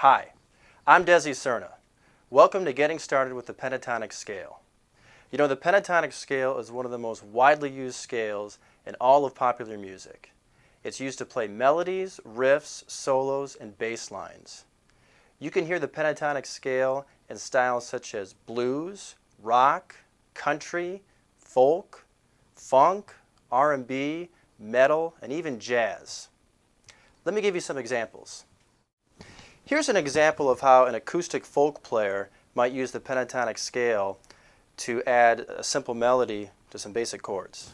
Hi, I'm Desi Cerna. Welcome to Getting Started with the Pentatonic Scale. You know, the pentatonic scale is one of the most widely used scales in all of popular music. It's used to play melodies, riffs, solos, and bass lines. You can hear the pentatonic scale in styles such as blues, rock, country, folk, funk, R&B, metal, and even jazz. Let me give you some examples. Here's an example of how an acoustic folk player might use the pentatonic scale to add a simple melody to some basic chords.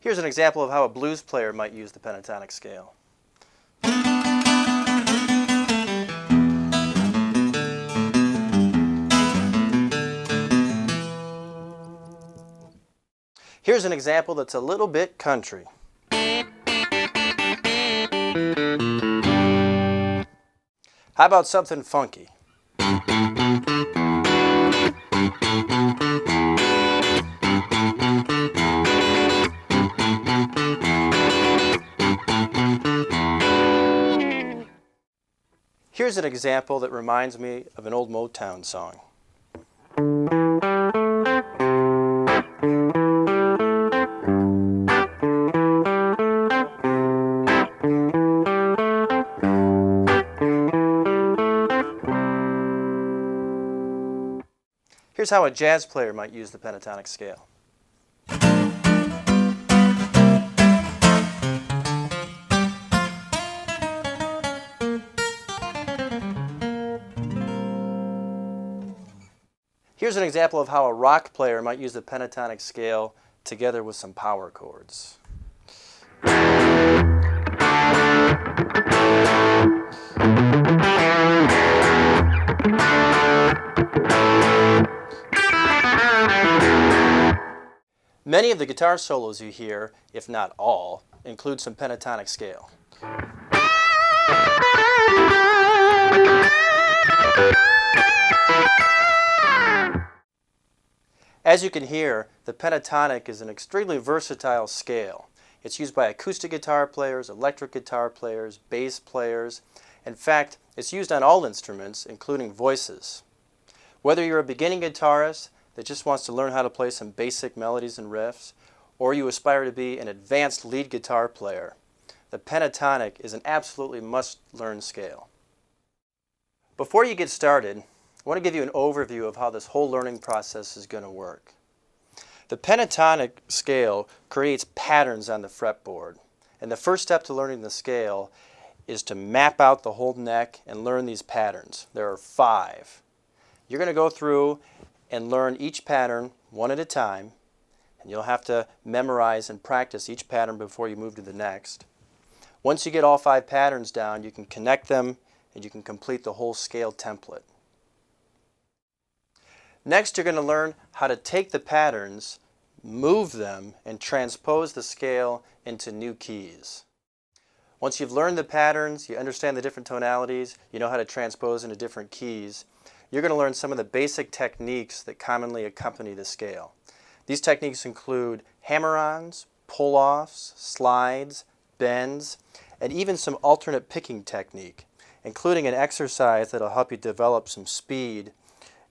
Here's an example of how a blues player might use the pentatonic scale. Here's an example that's a little bit country. How about something funky? Here's an example that reminds me of an old Motown song. Here's how a jazz player might use the pentatonic scale. Here's an example of how a rock player might use the pentatonic scale together with some power chords. Many of the guitar solos you hear, if not all, include some pentatonic scale. As you can hear, the pentatonic is an extremely versatile scale. It's used by acoustic guitar players, electric guitar players, bass players. In fact, it's used on all instruments, including voices. Whether you're a beginning guitarist that just wants to learn how to play some basic melodies and riffs, or you aspire to be an advanced lead guitar player, the pentatonic is an absolutely must-learn scale. Before you get started, I want to give you an overview of how this whole learning process is going to work. The pentatonic scale creates patterns on the fretboard, and the first step to learning the scale is to map out the whole neck and learn these patterns. There are 5. You're going to go through and learn each pattern one at a time, and you'll have to memorize and practice each pattern before you move to the next. Once you get all 5 patterns down, you can connect them and you can complete the whole scale template. Next, you're going to learn how to take the patterns, move them, and transpose the scale into new keys. Once you've learned the patterns, you understand the different tonalities, you know how to transpose into different keys, you're going to learn some of the basic techniques that commonly accompany the scale. These techniques include hammer-ons, pull-offs, slides, bends, and even some alternate picking technique, including an exercise that will help you develop some speed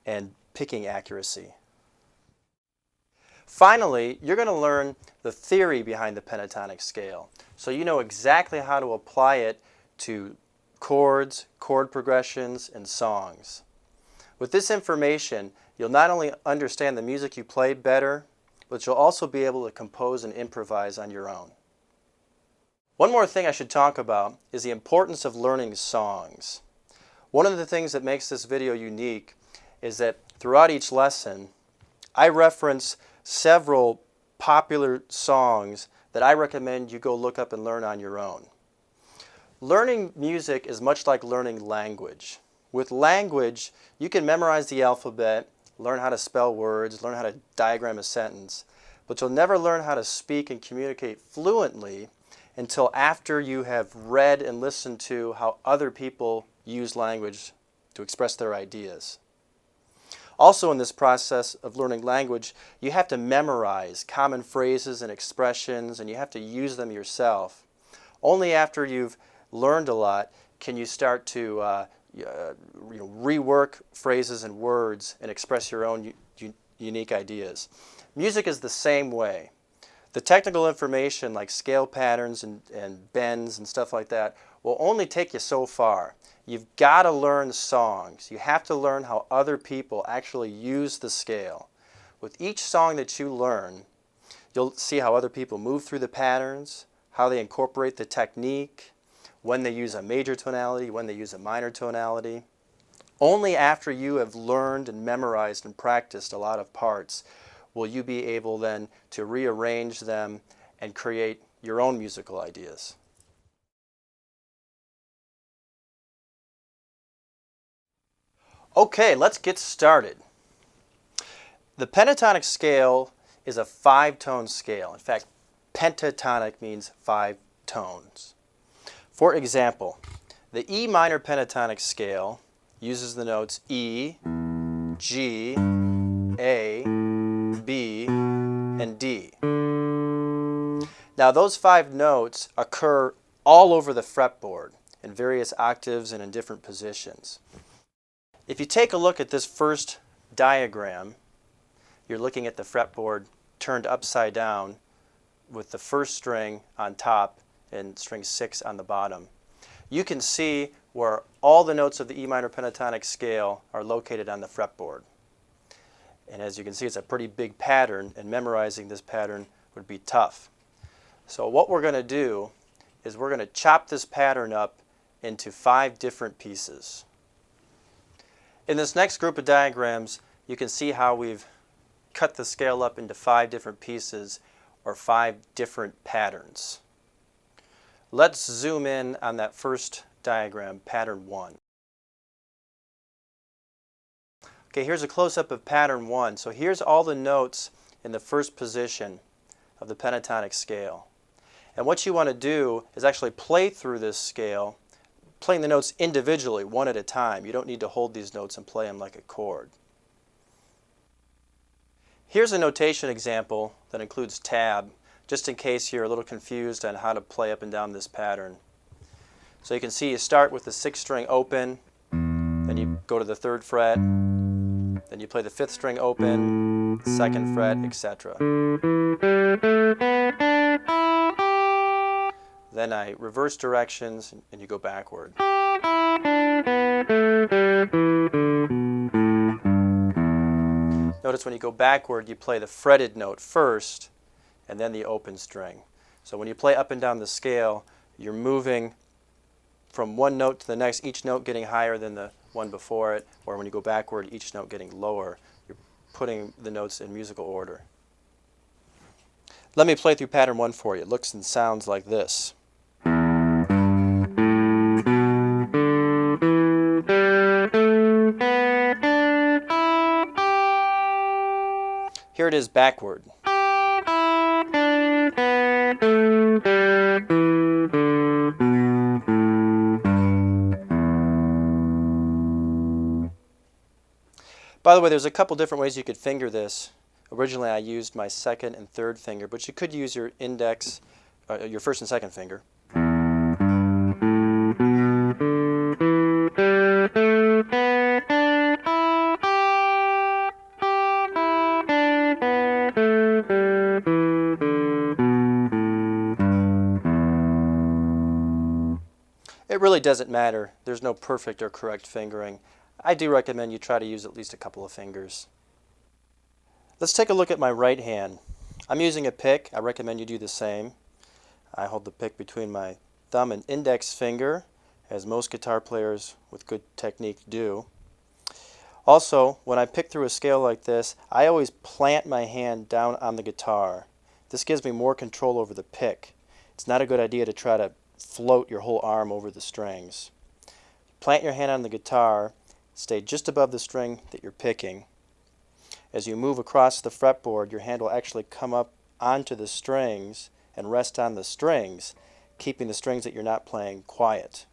and picking accuracy. Finally, you're going to learn the theory behind the pentatonic scale, so you know exactly how to apply it to chords, chord progressions, and songs. With this information, you'll not only understand the music you play better, but you'll also be able to compose and improvise on your own. One more thing I should talk about is the importance of learning songs. One of the things that makes this video unique is that throughout each lesson, I reference several popular songs that I recommend you go look up and learn on your own. Learning music is much like learning language. With language, you can memorize the alphabet, learn how to spell words, learn how to diagram a sentence, but you'll never learn how to speak and communicate fluently until after you have read and listened to how other people use language to express their ideas. Also in this process of learning language, you have to memorize common phrases and expressions, and you have to use them yourself. Only after you've learned a lot can you start to rework phrases and words and express your own unique ideas. Music is the same way. The technical information like scale patterns and bends and stuff like that will only take you so far. You've got to learn songs. You have to learn how other people actually use the scale. With each song that you learn, you'll see how other people move through the patterns, how they incorporate the technique, when they use a major tonality, when they use a minor tonality. Only after you have learned and memorized and practiced a lot of parts will you be able then to rearrange them and create your own musical ideas. Okay, let's get started. The pentatonic scale is a 5-tone scale. In fact, pentatonic means 5 tones. For example, the E minor pentatonic scale uses the notes E, G, A, B, and D. Now those 5 notes occur all over the fretboard in various octaves and in different positions. If you take a look at this first diagram, you're looking at the fretboard turned upside down with the first string on top and string 6 on the bottom. You can see where all the notes of the E minor pentatonic scale are located on the fretboard. And as you can see, it's a pretty big pattern, and memorizing this pattern would be tough. So what we're going to do is we're going to chop this pattern up into 5 different pieces. In this next group of diagrams, you can see how we've cut the scale up into 5 different pieces or 5 different patterns. Let's zoom in on that first diagram, pattern 1. Okay, here's a close-up of pattern 1. So here's all the notes in the first position of the pentatonic scale. And what you want to do is actually play through this scale, playing the notes individually, one at a time. You don't need to hold these notes and play them like a chord. Here's a notation example that includes tab, just in case you're a little confused on how to play up and down this pattern. So you can see you start with the 6th string open, then you go to the 3rd fret, then you play the 5th string open, 2nd fret, etc. Then I reverse directions and you go backward. Notice when you go backward, you play the fretted note first and then the open string. So when you play up and down the scale, you're moving from one note to the next, each note getting higher than the one before it, or when you go backward, each note getting lower. You're putting the notes in musical order. Let me play through pattern 1 for you. It looks and sounds like this. Here it is backward. By the way, there's a couple different ways you could finger this. Originally I used my 2nd and 3rd finger, but you could use your index, your 1st and 2nd finger. It really doesn't matter. There's no perfect or correct fingering. I do recommend you try to use at least a couple of fingers. Let's take a look at my right hand. I'm using a pick. I recommend you do the same. I hold the pick between my thumb and index finger, as most guitar players with good technique do. Also, when I pick through a scale like this, I always plant my hand down on the guitar. This gives me more control over the pick. It's not a good idea to try to float your whole arm over the strings. Plant your hand on the guitar, stay just above the string that you're picking. As you move across the fretboard, your hand will actually come up onto the strings and rest on the strings, keeping the strings that you're not playing quiet.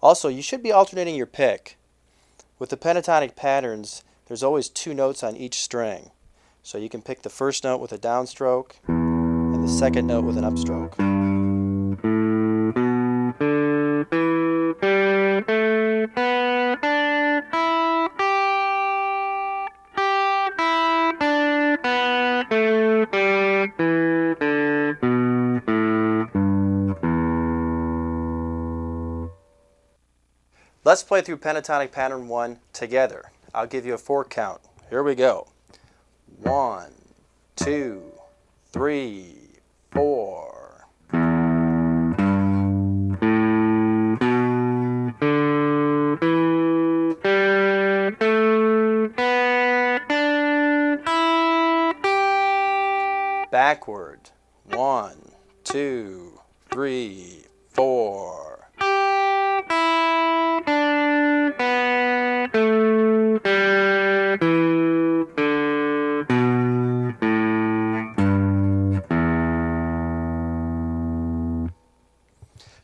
Also, you should be alternating your pick. With the pentatonic patterns, there's always 2 notes on each string. So you can pick the first note with a downstroke and the second note with an upstroke. Let's play through pentatonic pattern 1 together. I'll give you a 4 count. Here we go. 1, 2, 3, 4. Backward. 1, 2, 3, 4.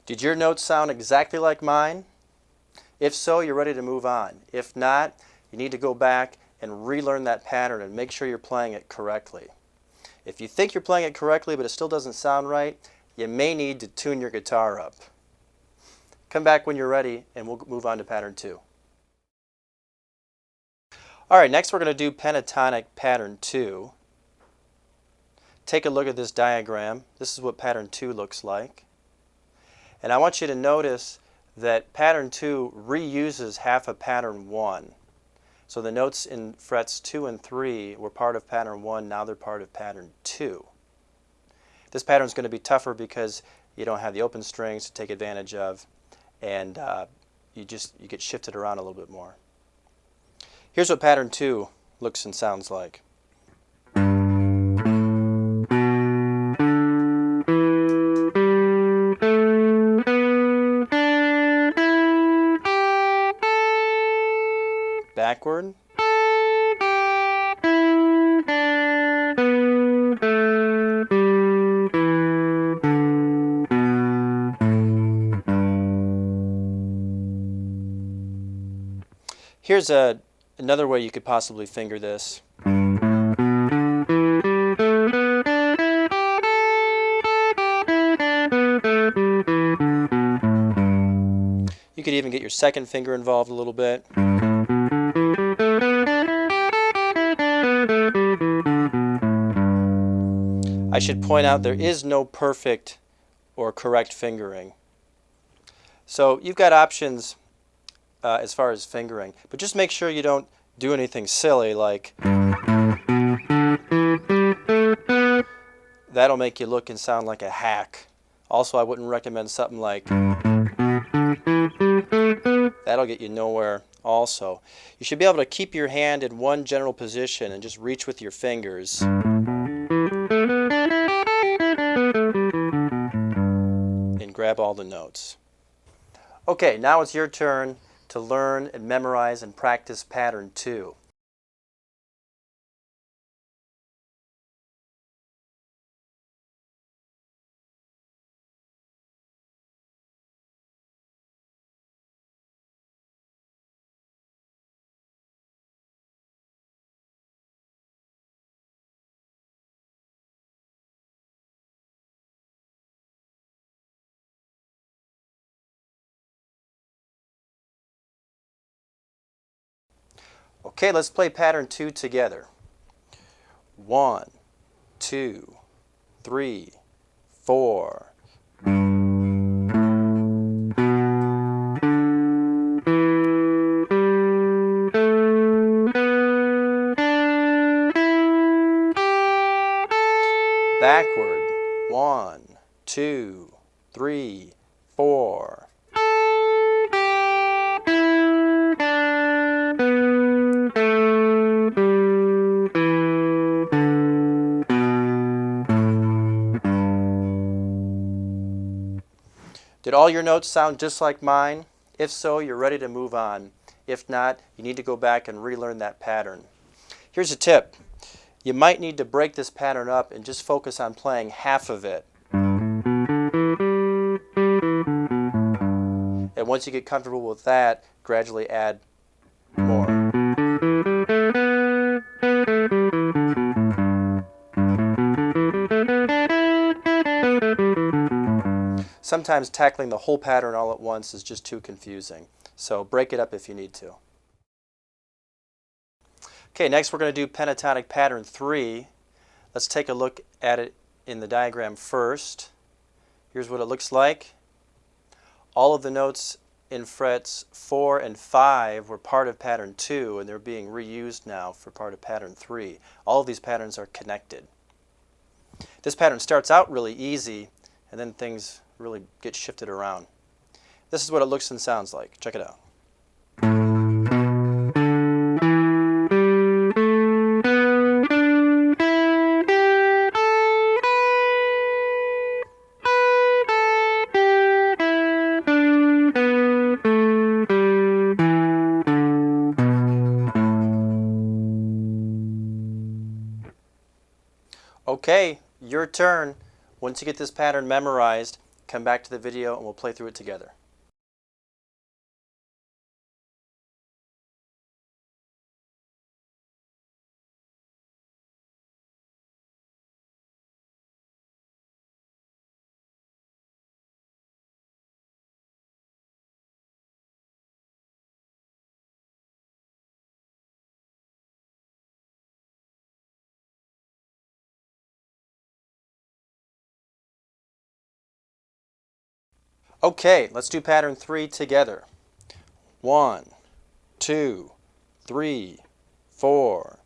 Did your notes sound exactly like mine? If so, you're ready to move on. If not, you need to go back and relearn that pattern and make sure you're playing it correctly. If you think you're playing it correctly but it still doesn't sound right, you may need to tune your guitar up. Come back when you're ready and we'll move on to pattern 2. Alright, next we're going to do pentatonic pattern 2. Take a look at this diagram. This is what pattern 2 looks like. And I want you to notice that pattern 2 reuses half of pattern 1. So the notes in frets 2 and 3 were part of pattern 1, now they're part of pattern 2. This pattern is going to be tougher because you don't have the open strings to take advantage of, and you get shifted around a little bit more. Here's what pattern 2 looks and sounds like. Backward. Here's another way you could possibly finger this. You could even get your second finger involved a little bit. I should point out there is no perfect or correct fingering. So you've got options as far as fingering, but just make sure you don't do anything silly like that'll make you look and sound like a hack. Also, I wouldn't recommend something like that'll get you nowhere also. You should be able to keep your hand in one general position and just reach with your fingers. And grab all the notes. Okay, now it's your turn to learn and memorize and practice pattern 2. Okay, let's play pattern 2 together. 1, 2, 3, 4. Backward. 1, 2, 3, 4. Did all your notes sound just like mine? If so, you're ready to move on. If not, you need to go back and relearn that pattern. Here's a tip. You might need to break this pattern up and just focus on playing half of it. And once you get comfortable with that, gradually add more. Sometimes tackling the whole pattern all at once is just too confusing, so break it up if you need to. Okay, next we're going to do pentatonic pattern 3. Let's take a look at it in the diagram first. Here's what it looks like. All of the notes in frets 4 and 5 were part of pattern 2, and they're being reused now for part of pattern 3. All of these patterns are connected. This pattern starts out really easy, and then things really get shifted around. This is what it looks and sounds like. Check it out. Okay, your turn. Once you get this pattern memorized, come back to the video and we'll play through it together. Okay, let's do pattern 3 together. 1, 2, 3, 4.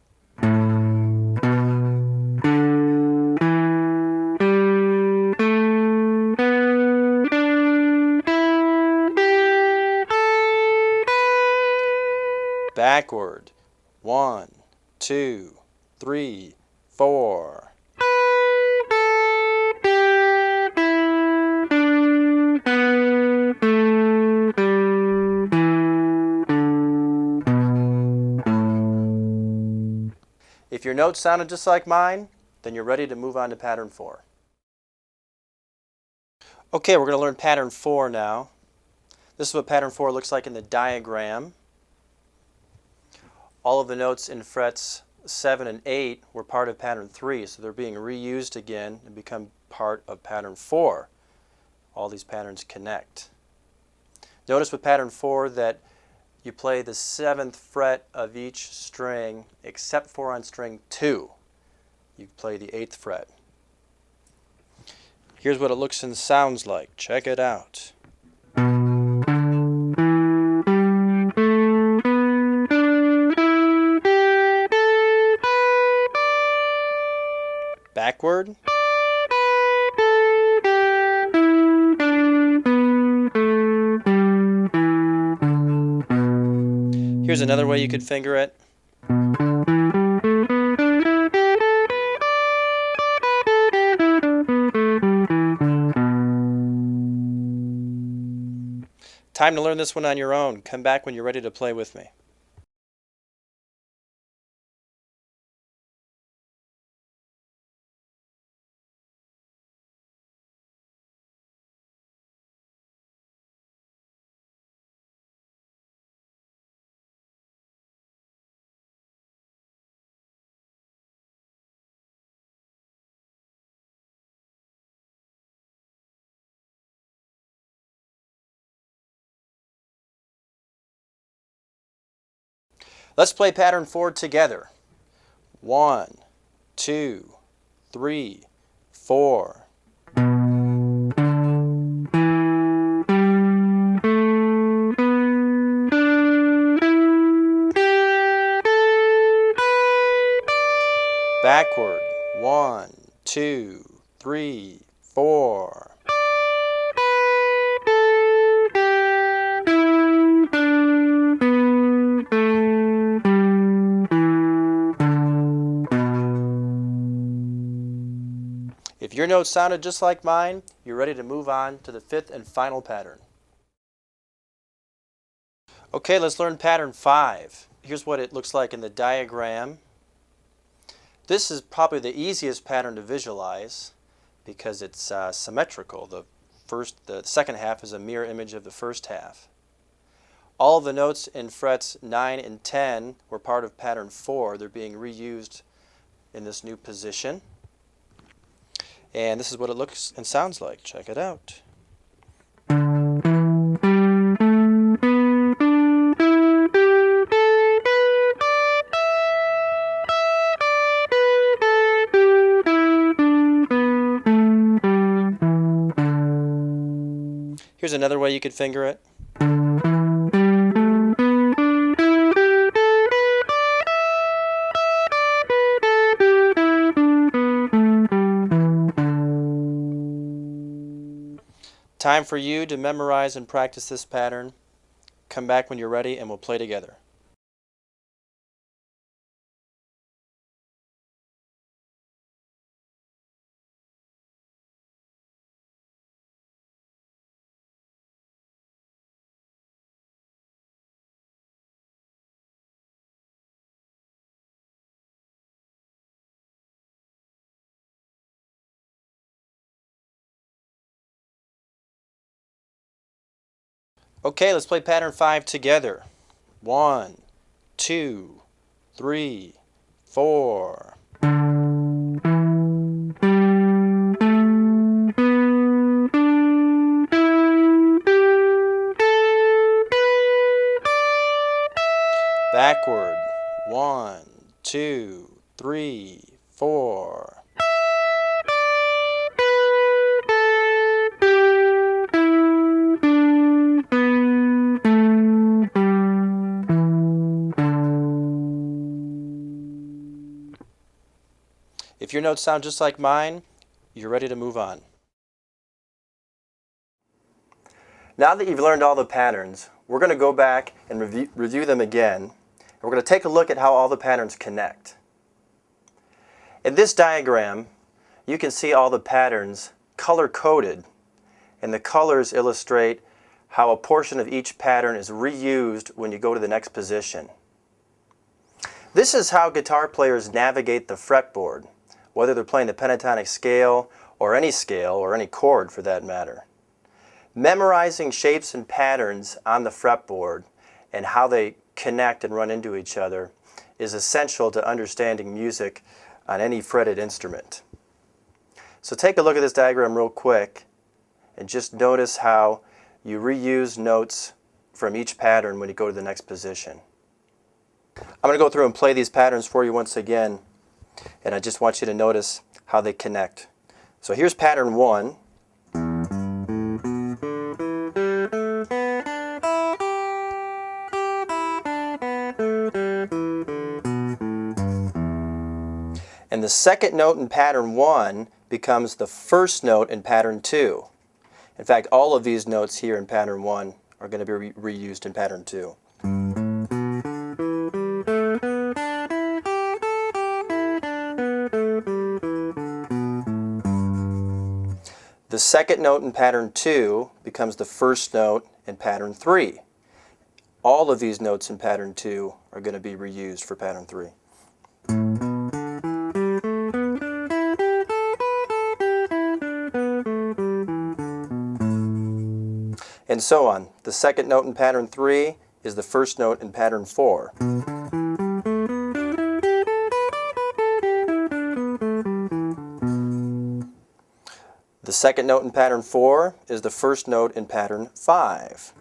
Backward. 1, 2, 3, 4. If your notes sounded just like mine, then you're ready to move on to pattern 4. Okay, we're going to learn pattern 4 now. This is what pattern 4 looks like in the diagram. All of the notes in frets 7 and 8 were part of pattern 3, so they're being reused again and become part of pattern 4. All these patterns connect. Notice with pattern 4 that you play the 7th fret of each string except for on string 2. You play the 8th fret. Here's what it looks and sounds like. Check it out. Backward. Here's another way you could finger it. Time to learn this one on your own. Come back when you're ready to play with me. Let's play pattern 4 together. 1, 2, 3, 4. Backward. 1, 2, 3, 4. If your notes sounded just like mine, you're ready to move on to the 5th and final pattern. Okay, let's learn pattern 5. Here's what it looks like in the diagram. This is probably the easiest pattern to visualize because it's symmetrical. The the second half is a mirror image of the first half. All of the notes in frets 9 and 10 were part of pattern 4. They're being reused in this new position. And this is what it looks and sounds like. Check it out. Here's another way you could finger it. Time for you to memorize and practice this pattern. Come back when you're ready and we'll play together. Okay, let's play pattern 5 together. 1, 2, 3, 4. Backward. 1, 2, 3, 4. If your notes sound just like mine, you're ready to move on. Now that you've learned all the patterns, we're going to go back and review them again. And we're going to take a look at how all the patterns connect. In this diagram, you can see all the patterns color-coded, and the colors illustrate how a portion of each pattern is reused when you go to the next position. This is how guitar players navigate the fretboard, whether they're playing the pentatonic scale or any chord for that matter. Memorizing shapes and patterns on the fretboard and how they connect and run into each other is essential to understanding music on any fretted instrument. So take a look at this diagram real quick and just notice how you reuse notes from each pattern when you go to the next position. I'm going to go through and play these patterns for you once again, and I just want you to notice how they connect. So here's pattern 1. And the second note in pattern 1 becomes the first note in pattern 2. In fact, all of these notes here in pattern 1 are going to be reused in pattern 2. The second note in pattern 2 becomes the first note in pattern 3. All of these notes in pattern 2 are going to be reused for pattern 3. And so on. The second note in pattern 3 is the first note in pattern 4. The second note in pattern 4 is the first note in pattern 5.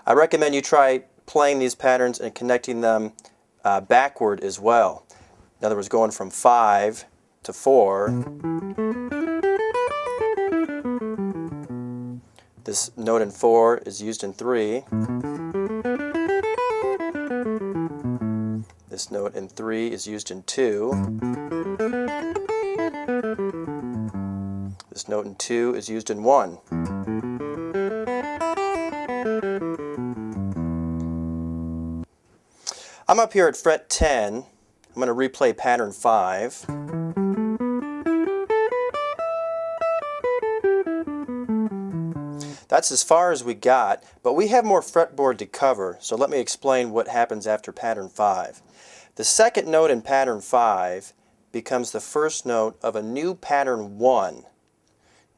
I recommend you try playing these patterns and connecting them backward as well. In other words, going from 5 to 4. This note in 4 is used in 3. This note in 3 is used in 2. This note in 2 is used in 1. I'm up here at fret 10. I'm going to replay pattern 5. That's as far as we got, but we have more fretboard to cover, so let me explain what happens after pattern 5. The second note in pattern 5 becomes the first note of a new pattern 1.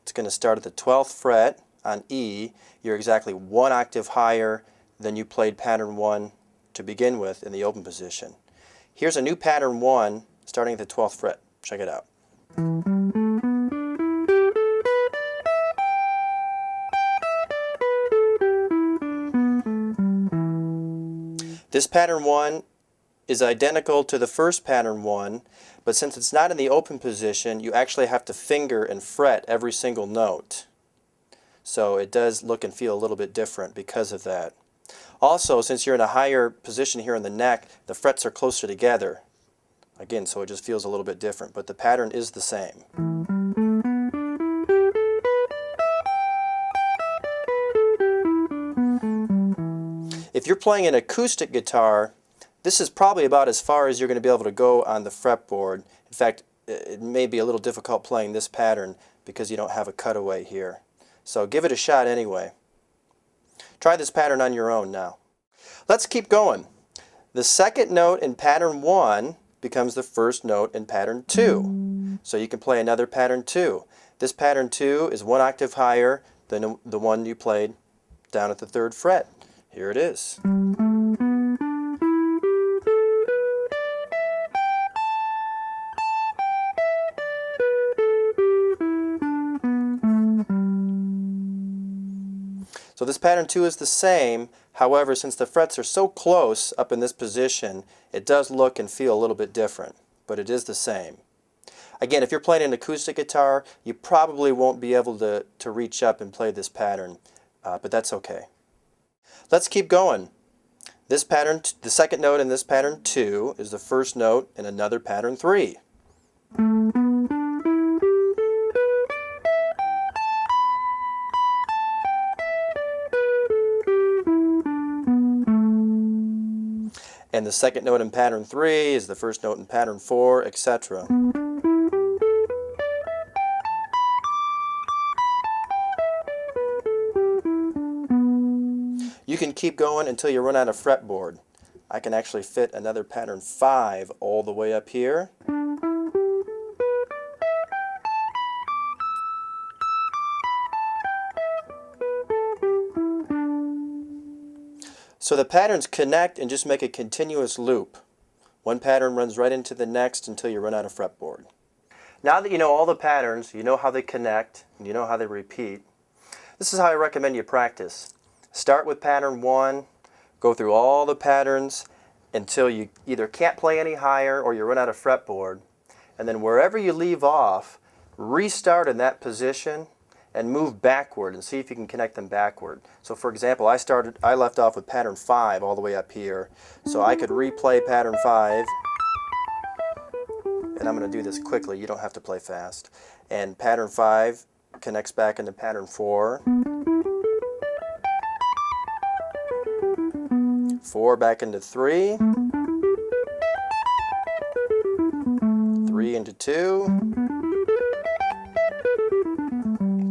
It's going to start at the 12th fret on E. You're exactly 1 octave higher than you played pattern 1 to begin with in the open position. Here's a new pattern 1 starting at the 12th fret. Check it out. This pattern 1 is identical to the first pattern 1, but since it's not in the open position, you actually have to finger and fret every single note. So it does look and feel a little bit different because of that. Also, since you're in a higher position here in the neck, the frets are closer together. Again, so it just feels a little bit different, but the pattern is the same. If you're playing an acoustic guitar, this is probably about as far as you're going to be able to go on the fretboard. In fact, it may be a little difficult playing this pattern because you don't have a cutaway here. So give it a shot anyway. Try this pattern on your own now. Let's keep going. The second note in pattern 1 becomes the first note in pattern 2. So you can play another pattern 2. This pattern 2 is 1 octave higher than the one you played down at the 3rd fret. Here it is. So this pattern 2 is the same. However, since the frets are so close up in this position, it does look and feel a little bit different, but it is the same. Again, if you're playing an acoustic guitar, you probably won't be able to reach up and play this pattern, but that's okay. Let's keep going. This pattern, the second note in this pattern 2 is the first note in another pattern 3. And the second note in pattern 3 is the first note in pattern 4, etc. You can keep going until you run out of fretboard. I can actually fit another pattern 5 all the way up here. So the patterns connect and just make a continuous loop. One pattern runs right into the next until you run out of fretboard. Now that you know all the patterns, you know how they connect, and you know how they repeat, this is how I recommend you practice. Start with pattern 1, go through all the patterns until you either can't play any higher or you run out of fretboard, and then wherever you leave off, restart in that position and move backward and see if you can connect them backward. So for example, I left off with pattern 5 all the way up here, so I could replay pattern 5, and I'm going to do this quickly, you don't have to play fast. And pattern 5 connects back into pattern 4, 4 back into 3, 3 into 2,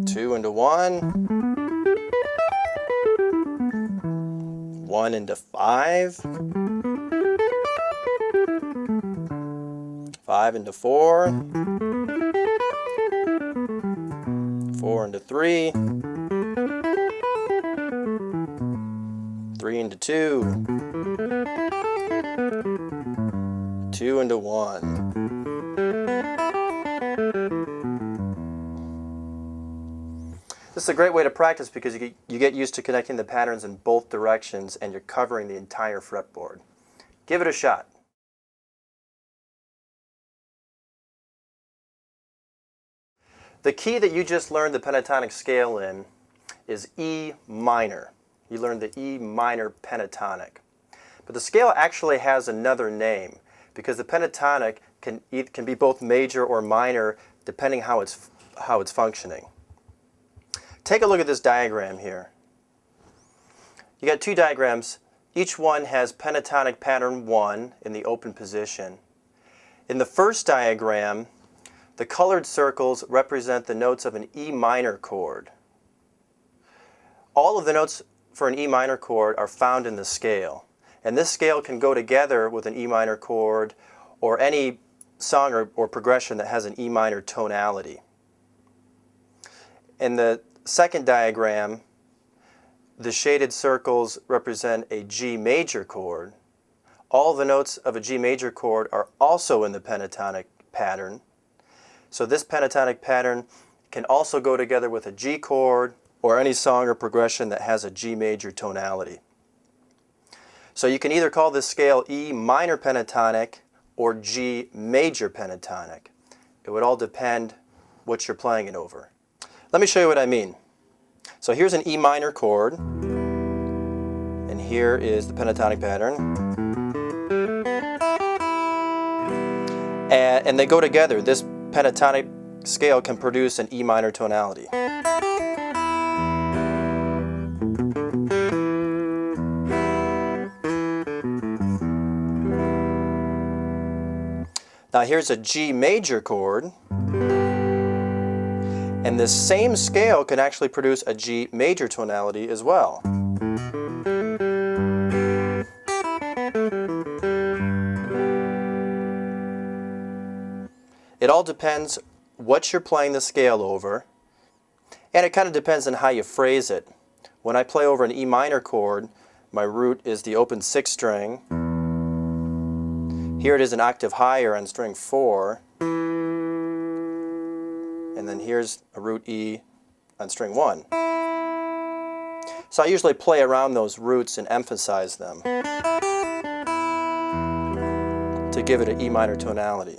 2 into 1, 1 into 5, 5 into 4, 4 into 3, 3 into 2, 2 into 1. This is a great way to practice because you get used to connecting the patterns in both directions and you're covering the entire fretboard. Give it a shot. The key that you just learned the pentatonic scale in is E minor. You learned the E minor pentatonic. But the scale actually has another name because the pentatonic can be both major or minor depending how it's functioning. Take a look at this diagram here. You got 2 diagrams. Each one has pentatonic pattern 1 in the open position. In the first diagram, the colored circles represent the notes of an E minor chord. All of the notes for an E minor chord are found in the scale. And this scale can go together with an E minor chord or any song or progression that has an E minor tonality. In the second diagram, the shaded circles represent a G major chord. All the notes of a G major chord are also in the pentatonic pattern. So this pentatonic pattern can also go together with a G chord or any song or progression that has a G major tonality. So you can either call this scale E minor pentatonic or G major pentatonic. It would all depend what you're playing it over. Let me show you what I mean. So here's an E minor chord, and here is the pentatonic pattern. And they go together. This pentatonic scale can produce an E minor tonality. Now here's a G major chord, and this same scale can actually produce a G major tonality as well. It all depends what you're playing the scale over, and it kind of depends on how you phrase it. When I play over an E minor chord, my root is the open 6th string. Here it is an octave higher on string 4, and then here's a root E on string 1. So I usually play around those roots and emphasize them to give it an E minor tonality.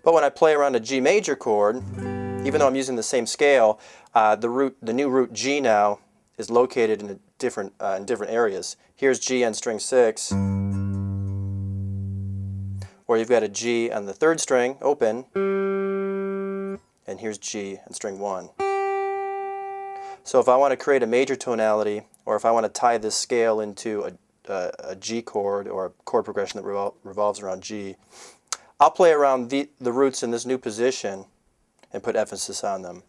But when I play around a G major chord, even though I'm using the same scale, the new root G now is located in different areas. Here's G on string 6, or you've got a G on the 3rd string, open, and here's G on string 1. So if I want to create a major tonality, or if I want to tie this scale into a G chord or a chord progression that revolves around G, I'll play around the roots in this new position and put emphasis on them.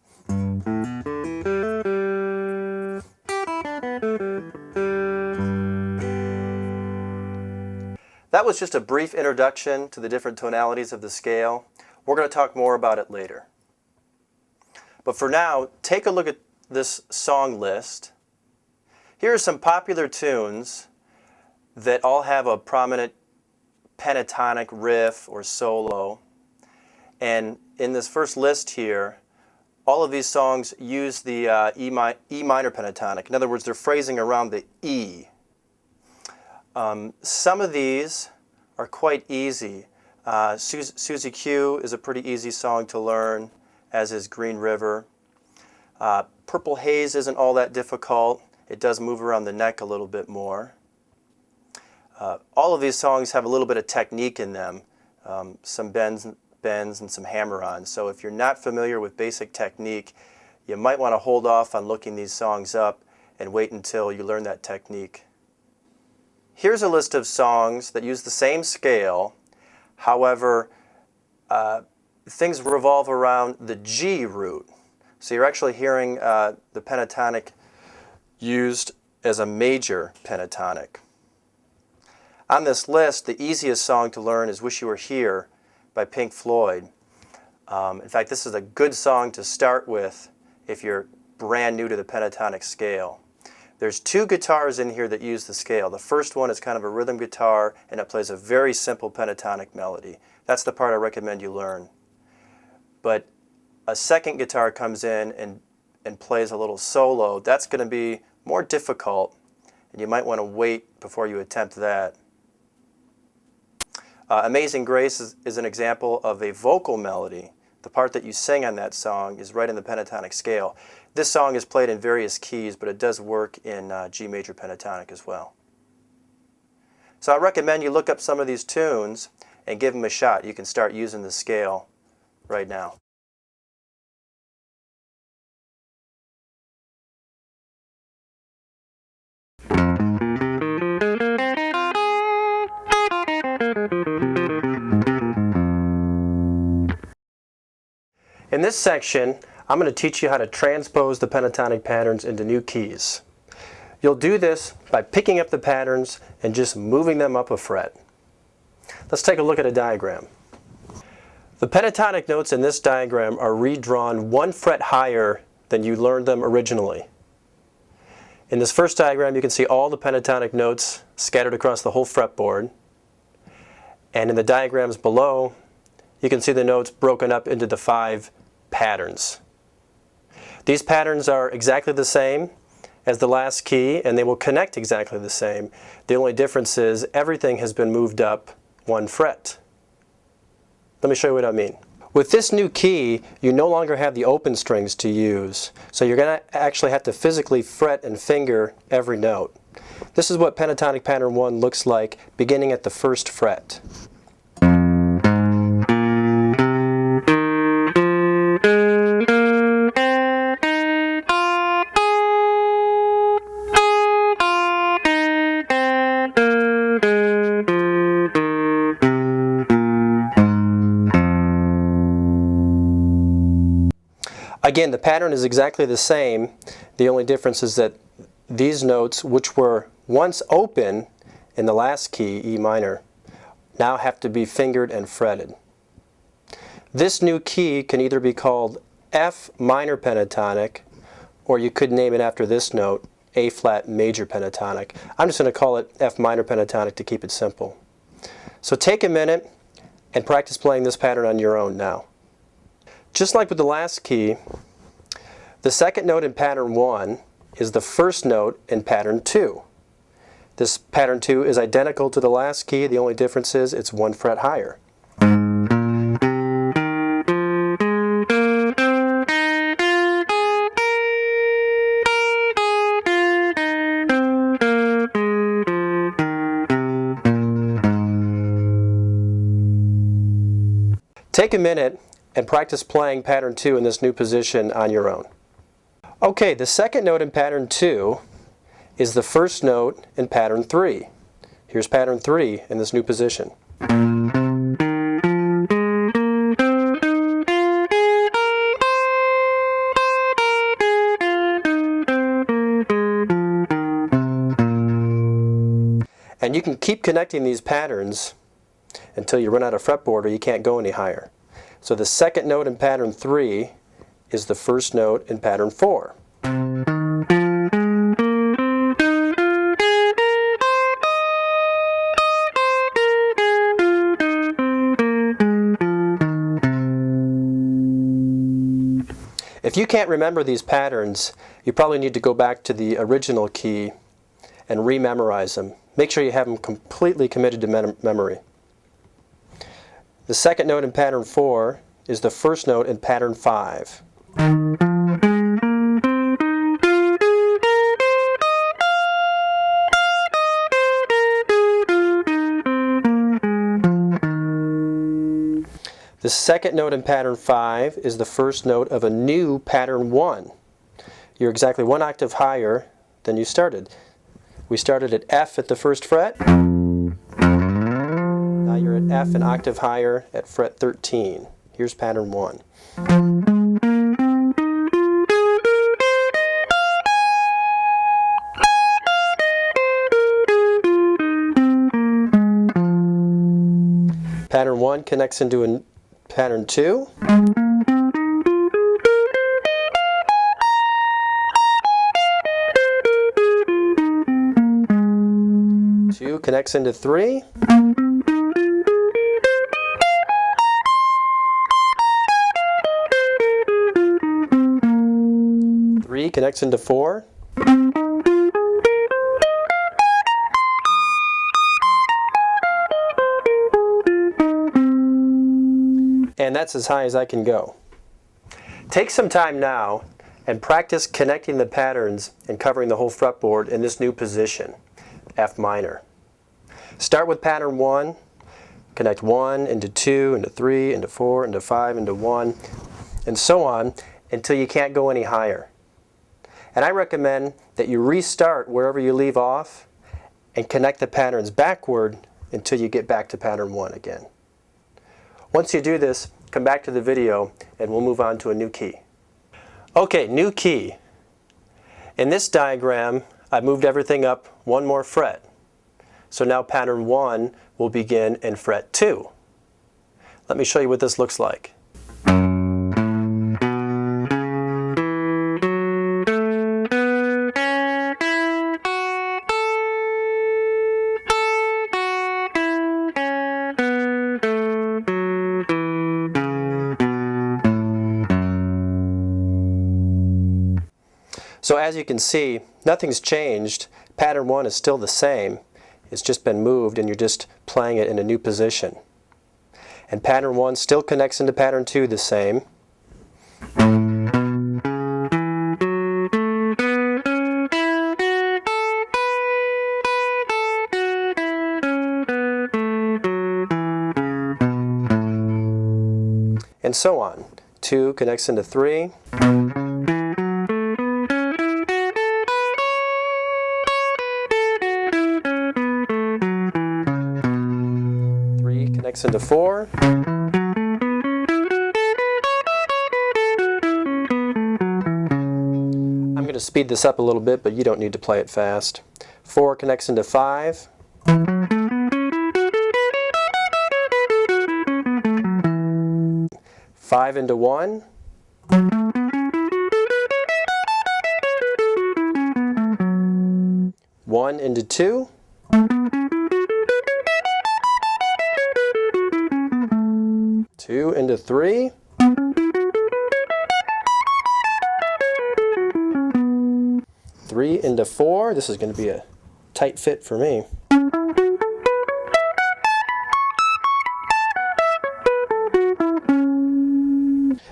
That was just a brief introduction to the different tonalities of the scale. We're going to talk more about it later. But for now, take a look at this song list. Here are some popular tunes that all have a prominent pentatonic riff or solo. And in this first list here, all of these songs use the E minor pentatonic. In other words, they're phrasing around the E. Some of these are quite easy. Susie Q is a pretty easy song to learn, as is Green River. Purple Haze isn't all that difficult. It does move around the neck a little bit more. All of these songs have a little bit of technique in them, some bends and some hammer-ons. So if you're not familiar with basic technique, you might want to hold off on looking these songs up and wait until you learn that technique. Here's a list of songs that use the same scale. However, things revolve around the G root. So you're actually hearing the pentatonic used as a major pentatonic. On this list, the easiest song to learn is Wish You Were Here by Pink Floyd. In fact, this is a good song to start with if you're brand new to the pentatonic scale. There's 2 guitars in here that use the scale. The first one is kind of a rhythm guitar, and it plays a very simple pentatonic melody. That's the part I recommend you learn. But a second guitar comes in and plays a little solo. That's going to be more difficult, and you might want to wait before you attempt that. Amazing Grace is an example of a vocal melody. The part that you sing on that song is right in the pentatonic scale. This song is played in various keys, but it does work in G major pentatonic as well. So I recommend you look up some of these tunes and give them a shot. You can start using the scale right now. In this section, I'm going to teach you how to transpose the pentatonic patterns into new keys. You'll do this by picking up the patterns and just moving them up a fret. Let's take a look at a diagram. The pentatonic notes in this diagram are redrawn 1 fret higher than you learned them originally. In this first diagram, you can see all the pentatonic notes scattered across the whole fretboard. And in the diagrams below, you can see the notes broken up into the 5 patterns. These patterns are exactly the same as the last key, and they will connect exactly the same. The only difference is everything has been moved up 1 fret. Let me show you what I mean. With this new key, you no longer have the open strings to use, so you're going to actually have to physically fret and finger every note. This is what pentatonic pattern 1 looks like beginning at the 1st fret. Again, the pattern is exactly the same. The only difference is that these notes, which were once open in the last key, E minor, now have to be fingered and fretted. This new key can either be called F minor pentatonic, or you could name it after this note, A flat major pentatonic. I'm just going to call it F minor pentatonic to keep it simple. So take a minute and practice playing this pattern on your own now. Just like with the last key, the second note in pattern 1 is the first note in pattern 2. This pattern 2 is identical to the last key. The only difference is it's 1 fret higher. Take a minute and practice playing pattern 2 in this new position on your own. Okay, the second note in pattern 2 is the first note in pattern 3. Here's pattern 3 in this new position. And you can keep connecting these patterns until you run out of fretboard or you can't go any higher. So the second note in pattern 3 is the first note in pattern 4. If you can't remember these patterns, you probably need to go back to the original key and re-memorize them. Make sure you have them completely committed to memory. The second note in pattern 4 is the first note in pattern 5. The second note in pattern 5 is the first note of a new pattern 1. You're exactly 1 octave higher than you started. We started at F at the 1st fret. Now you're at F an octave higher at fret 13. Here's pattern 1. Pattern 1 connects into a pattern 2. Two connects into 3. Three connects into 4. And that's as high as I can go. Take some time now and practice connecting the patterns and covering the whole fretboard in this new position, F minor. Start with pattern 1, connect 1 into 2, into 3, into 4, into 5, into 1, and so on until you can't go any higher. And I recommend that you restart wherever you leave off and connect the patterns backward until you get back to pattern 1 again. Once you do this, come back to the video and we'll move on to a new key. Okay, new key. In this diagram, I moved everything up one more fret. So now pattern 1 will begin in fret 2. Let me show you what this looks like. So as you can see, nothing's changed. Pattern 1 is still the same. It's just been moved and you're just playing it in a new position. And pattern 1 still connects into pattern 2 the same. And so on. 2 connects into 3. 3 connects into 4. I'm going to speed this up a little bit, but you don't need to play it fast. 4 connects into 5. 5 into 1. 1 into 2. 2 into 3. 3 into 4. This is going to be a tight fit for me.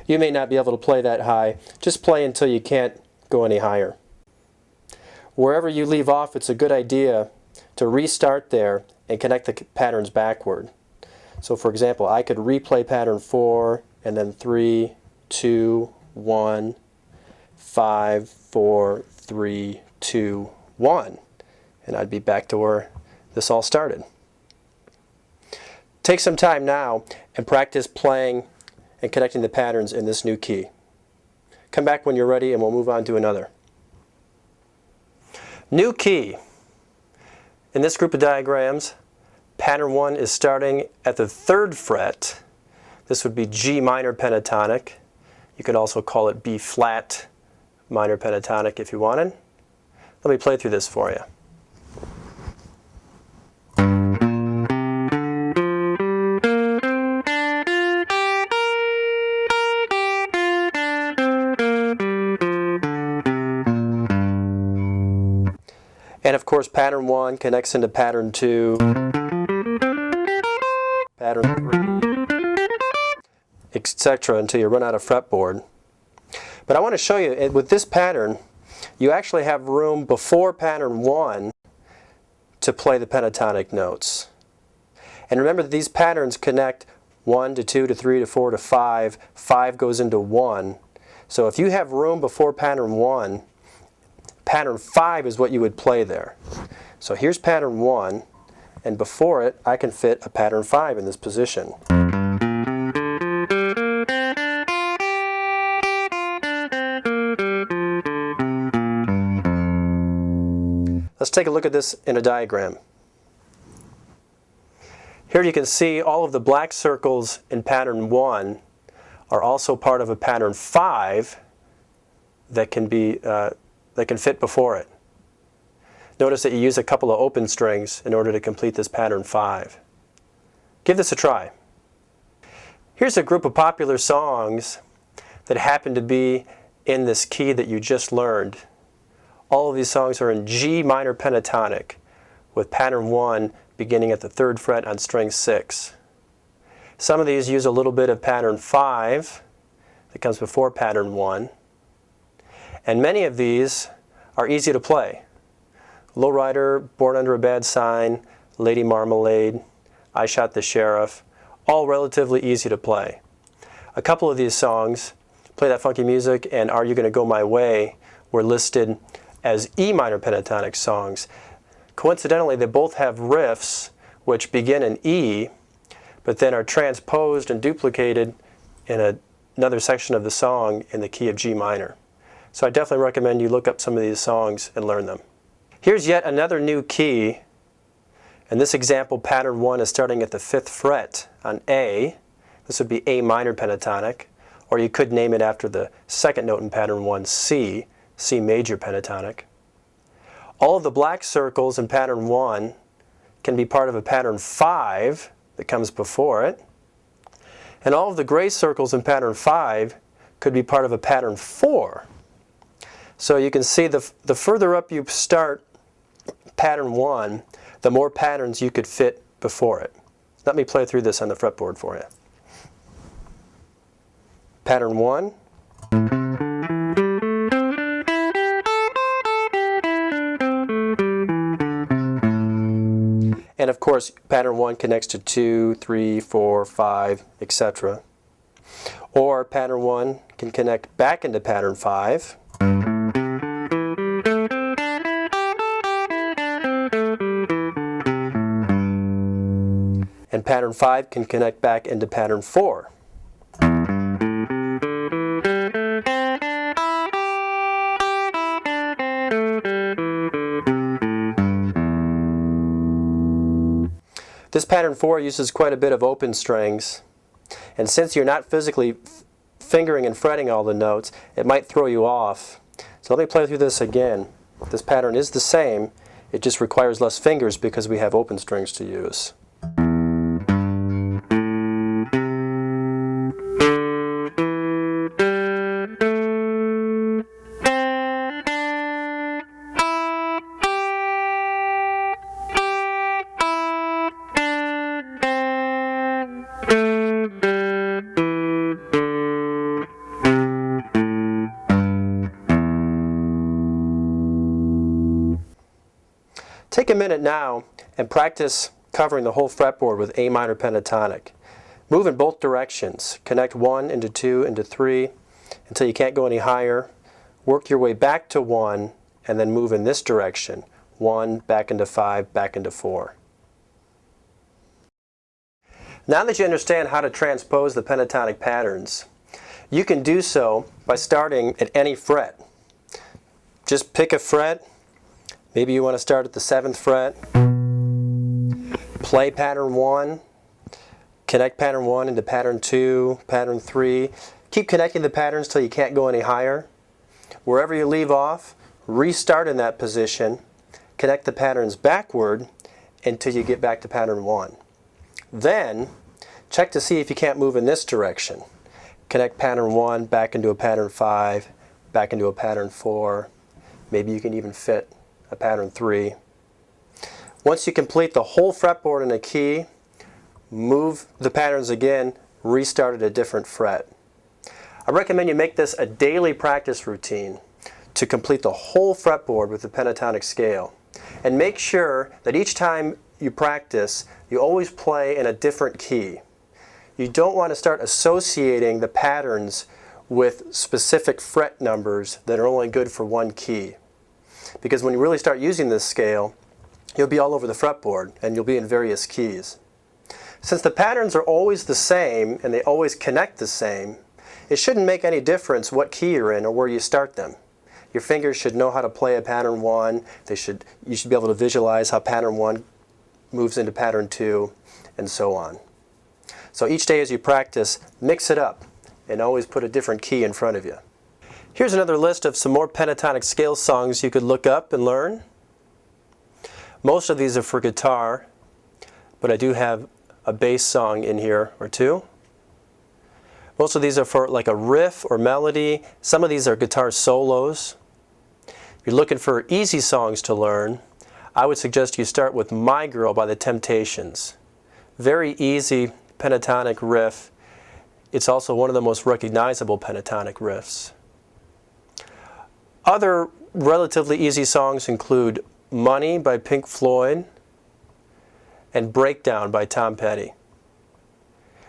You may not be able to play that high. Just play until you can't go any higher. Wherever you leave off, it's a good idea to restart there and connect the patterns backward. So for example, I could replay pattern 4 and then 3, 2, 1, 5, 4, 3, 2, 1. And I'd be back to where this all started. Take some time now and practice playing and connecting the patterns in this new key. Come back when you're ready and we'll move on to another. New key. In this group of diagrams, pattern 1 is starting at the 3rd fret. This would be G minor pentatonic. You could also call it B flat minor pentatonic if you wanted. Let me play through this for you. And of course, pattern 1 connects into pattern 2, pattern 3, etc. until you run out of fretboard. But I want to show you, with this pattern, you actually have room before pattern 1 to play the pentatonic notes. And remember that these patterns connect 1 to 2 to 3 to 4 to 5. 5 goes into 1. So if you have room before pattern 1, pattern 5 is what you would play there. So here's pattern 1, and before it I can fit a pattern 5 in this position. Let's take a look at this in a diagram. Here you can see all of the black circles in pattern 1 are also part of a pattern 5 that can fit before it. Notice that you use a couple of open strings in order to complete this pattern 5. Give this a try. Here's a group of popular songs that happen to be in this key that you just learned. All of these songs are in G minor pentatonic, with pattern 1 beginning at the 3rd fret on string 6. Some of these use a little bit of pattern 5 that comes before pattern 1. And many of these are easy to play. Lowrider, Born Under a Bad Sign, Lady Marmalade, I Shot the Sheriff, all relatively easy to play. A couple of these songs, Play That Funky Music and Are You Gonna Go My Way, were listed as E minor pentatonic songs. Coincidentally, they both have riffs which begin in E, but then are transposed and duplicated in another section of the song in the key of G minor. So I definitely recommend you look up some of these songs and learn them. Here's yet another new key. In this example, pattern 1 is starting at the 5th fret on A. This would be A minor pentatonic, or you could name it after the second note in pattern 1, C, C major pentatonic. All of the black circles in pattern 1 can be part of a pattern 5 that comes before it. And all of the gray circles in pattern 5 could be part of a pattern 4. So you can see the further up you start pattern 1, the more patterns you could fit before it. Let me play through this on the fretboard for you. Pattern 1. And of course, pattern 1 connects to 2, 3, 4, 5, etc. Or pattern 1 can connect back into pattern 5. And pattern 5 can connect back into pattern 4. This pattern 4 uses quite a bit of open strings, and since you're not physically fingering and fretting all the notes, it might throw you off. So let me play through this again. This pattern is the same, it just requires less fingers because we have open strings to use. Take a minute now and practice covering the whole fretboard with A minor pentatonic. Move in both directions. Connect 1 into 2 into 3 until you can't go any higher. Work your way back to 1 and then move in this direction. 1, back into 5, back into 4. Now that you understand how to transpose the pentatonic patterns, you can do so by starting at any fret. Just pick a fret. Maybe you want to start at the 7th fret. Play pattern 1. Connect pattern 1 into pattern 2, pattern 3. Keep connecting the patterns till you can't go any higher. Wherever you leave off, restart in that position. Connect the patterns backward until you get back to pattern 1. Then, check to see if you can't move in this direction. Connect pattern 1 back into a pattern 5, back into a pattern 4. Maybe you can even fit a pattern 3. Once you complete the whole fretboard in a key, move the patterns again, restart at a different fret. I recommend you make this a daily practice routine to complete the whole fretboard with the pentatonic scale. And make sure that each time you practice, you always play in a different key. You don't want to start associating the patterns with specific fret numbers that are only good for one key. Because when you really start using this scale, you'll be all over the fretboard and you'll be in various keys. Since the patterns are always the same and they always connect the same, it shouldn't make any difference what key you're in or where you start them. Your fingers should know how to play a pattern 1. You should be able to visualize how pattern 1 moves into pattern 2, and so on. So each day as you practice, mix it up and always put a different key in front of you. Here's another list of some more pentatonic scale songs you could look up and learn. Most of these are for guitar, but I do have a bass song in here or two. Most of these are for like a riff or melody. Some of these are guitar solos. If you're looking for easy songs to learn, I would suggest you start with My Girl by the Temptations. Very easy pentatonic riff. It's also one of the most recognizable pentatonic riffs. Other relatively easy songs include Money by Pink Floyd and Breakdown by Tom Petty.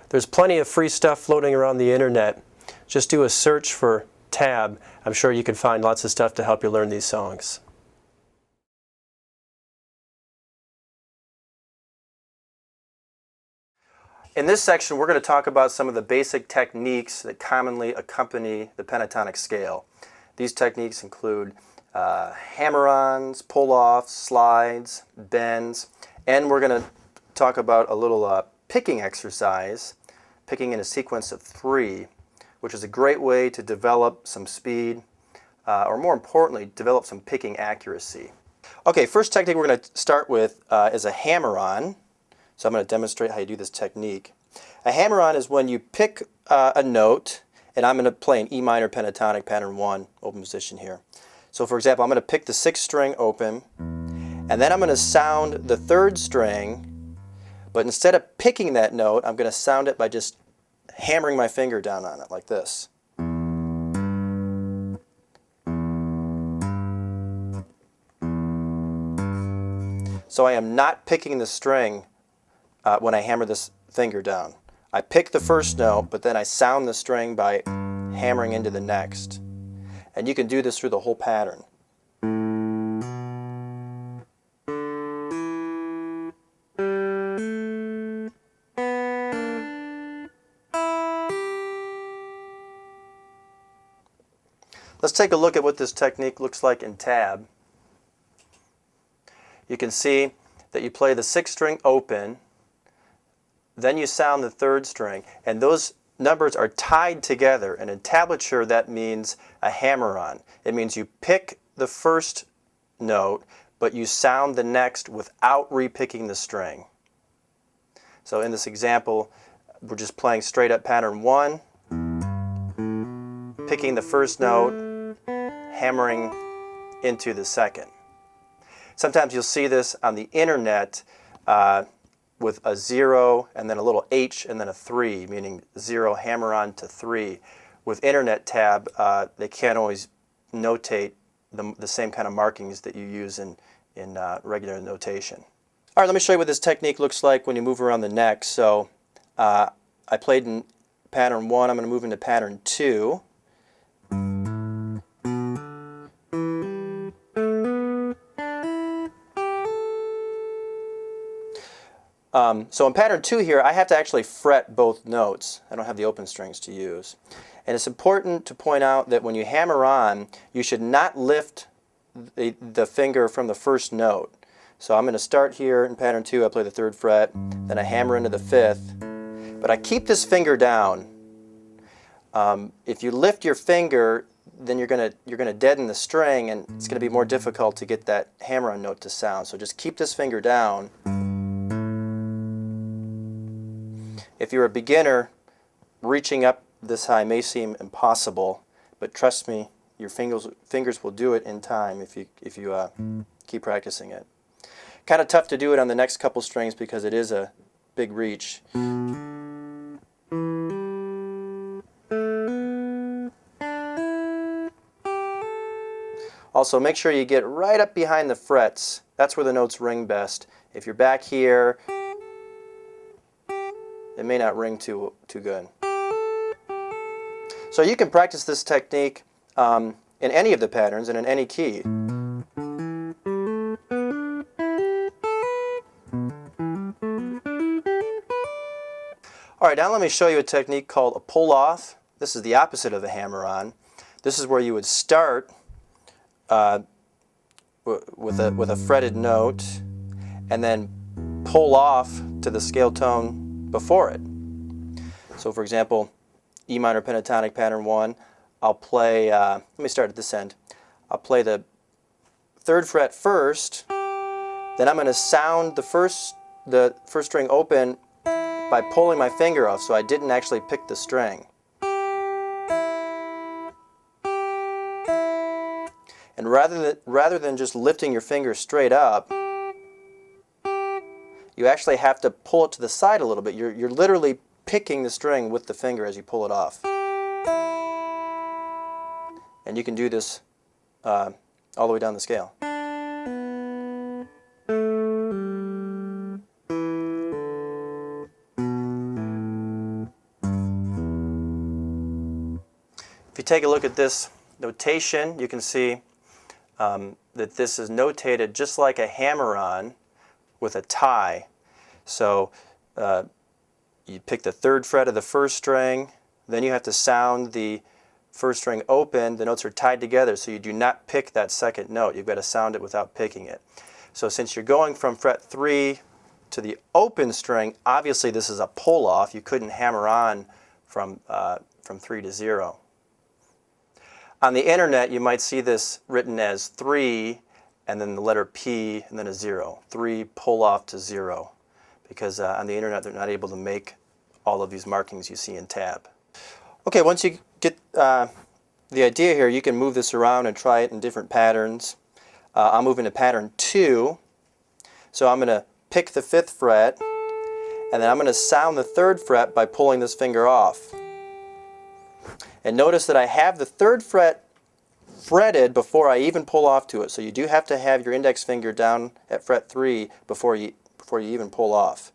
There's plenty of free stuff floating around the internet. Just do a search for Tab. I'm sure you can find lots of stuff to help you learn these songs. In this section, we're going to talk about some of the basic techniques that commonly accompany the pentatonic scale. These techniques include hammer-ons, pull-offs, slides, bends, and we're going to talk about a little picking exercise, picking in a sequence of 3, which is a great way to develop some speed, or more importantly, develop some picking accuracy. Okay, first technique we're going to start with is a hammer-on. So I'm going to demonstrate how you do this technique. A hammer-on is when you pick a note, and I'm going to play an E minor pentatonic pattern 1, open position here. So for example, I'm going to pick the 6th string open, and then I'm going to sound the 3rd string, but instead of picking that note, I'm going to sound it by just hammering my finger down on it like this. So I am not picking the string when I hammer this finger down. I pick the first note, but then I sound the string by hammering into the next. And you can do this through the whole pattern. Let's take a look at what this technique looks like in tab. You can see that you play the 6th string open, then you sound the 3rd string, and those numbers are tied together, and in tablature that means a hammer-on. It means you pick the first note, but you sound the next without re-picking the string. So in this example, we're just playing straight up pattern 1, picking the first note, hammering into the second. Sometimes you'll see this on the internet with a 0 and then a little H and then a 3, meaning 0 hammer on to 3. With internet tab, they can't always notate the same kind of markings that you use in regular notation. All right, let me show you what this technique looks like when you move around the neck. So I played in pattern 1, I'm going to move into pattern 2. So in pattern 2 here, I have to actually fret both notes. I don't have the open strings to use. And it's important to point out that when you hammer on, you should not lift the finger from the first note. So I'm going to start here in pattern 2, I play the 3rd fret, then I hammer into the 5th, but I keep this finger down. If you lift your finger, then you're going to deaden the string, and it's going to be more difficult to get that hammer-on note to sound. So just keep this finger down. If you're a beginner, reaching up this high may seem impossible, but trust me, your fingers will do it in time if you keep practicing it. Kind of tough to do it on the next couple strings because it is a big reach. Also, make sure you get right up behind the frets. That's where the notes ring best. If you're back here, it may not ring too good. So you can practice this technique in any of the patterns and in any key. All right, now let me show you a technique called a pull-off. This is the opposite of a hammer-on. This is where you would start with a fretted note and then pull off to the scale tone before it. So for example, E minor pentatonic pattern 1, I'll play, let me start at this end. I'll play the 3rd fret first, then I'm going to sound the first string open by pulling my finger off, so I didn't actually pick the string. And rather than just lifting your finger straight up, you actually have to pull it to the side a little bit. You're literally picking the string with the finger as you pull it off. And you can do this all the way down the scale. If you take a look at this notation, you can see that this is notated just like a hammer-on with a tie. So you pick the 3rd fret of the 1st string, then you have to sound the first string open, the notes are tied together, so you do not pick that second note. You've got to sound it without picking it. So since you're going from fret 3 to the open string, obviously this is a pull-off. You couldn't hammer on from 3 to 0. On the internet, you might see this written as 3, and then the letter P, and then a 0. 3 pull-off to 0. Because on the internet, they're not able to make all of these markings you see in tab. Okay, once you get the idea here, you can move this around and try it in different patterns. I'm moving to pattern 2, so I'm going to pick the 5th fret, and then I'm going to sound the 3rd fret by pulling this finger off. And notice that I have the 3rd fret fretted before I even pull off to it, so you do have to have your index finger down at fret 3 before you even pull off.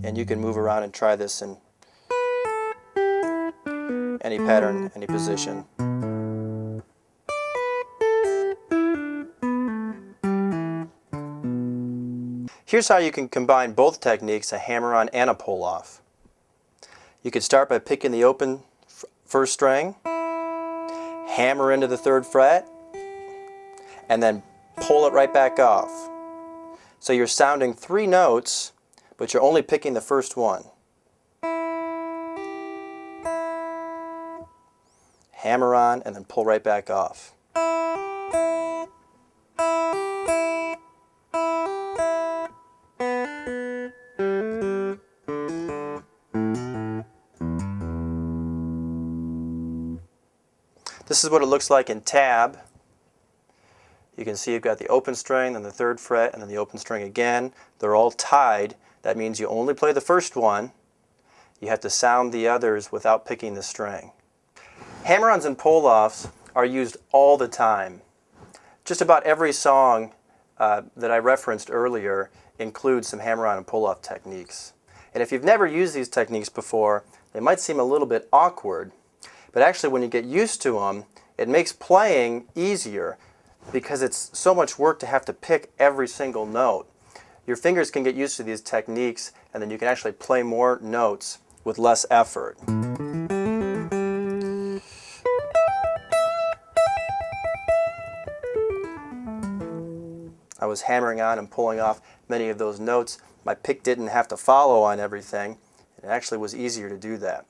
And you can move around and try this in any pattern, any position. Here's how you can combine both techniques, a hammer-on and a pull-off. You could start by picking the open first string, hammer into the 3rd fret, and then pull it right back off. So you're sounding 3 notes, but you're only picking the first one. Hammer on and then pull right back off. This is what it looks like in tab. You can see you've got the open string, then the 3rd fret, and then the open string again. They're all tied. That means you only play the first one. You have to sound the others without picking the string. Hammer-ons and pull-offs are used all the time. Just about every song that I referenced earlier includes some hammer-on and pull-off techniques. And if you've never used these techniques before, they might seem a little bit awkward. But actually, when you get used to them, it makes playing easier because it's so much work to have to pick every single note. Your fingers can get used to these techniques, and then you can actually play more notes with less effort. I was hammering on and pulling off many of those notes. My pick didn't have to follow on everything. It actually was easier to do that.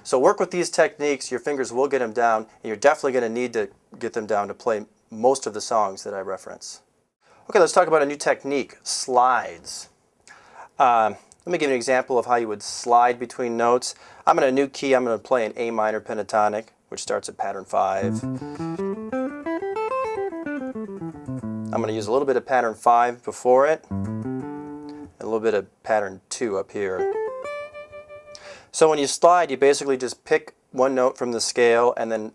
So work with these techniques, your fingers will get them down, and you're definitely going to need to get them down to play most of the songs that I reference. Okay, let's talk about a new technique, slides. Let me give you an example of how you would slide between notes. I'm in a new key. I'm going to play an A minor pentatonic, which starts at pattern 5. I'm going to use a little bit of pattern 5 before it, and a little bit of pattern 2 up here. So when you slide, you basically just pick one note from the scale, and then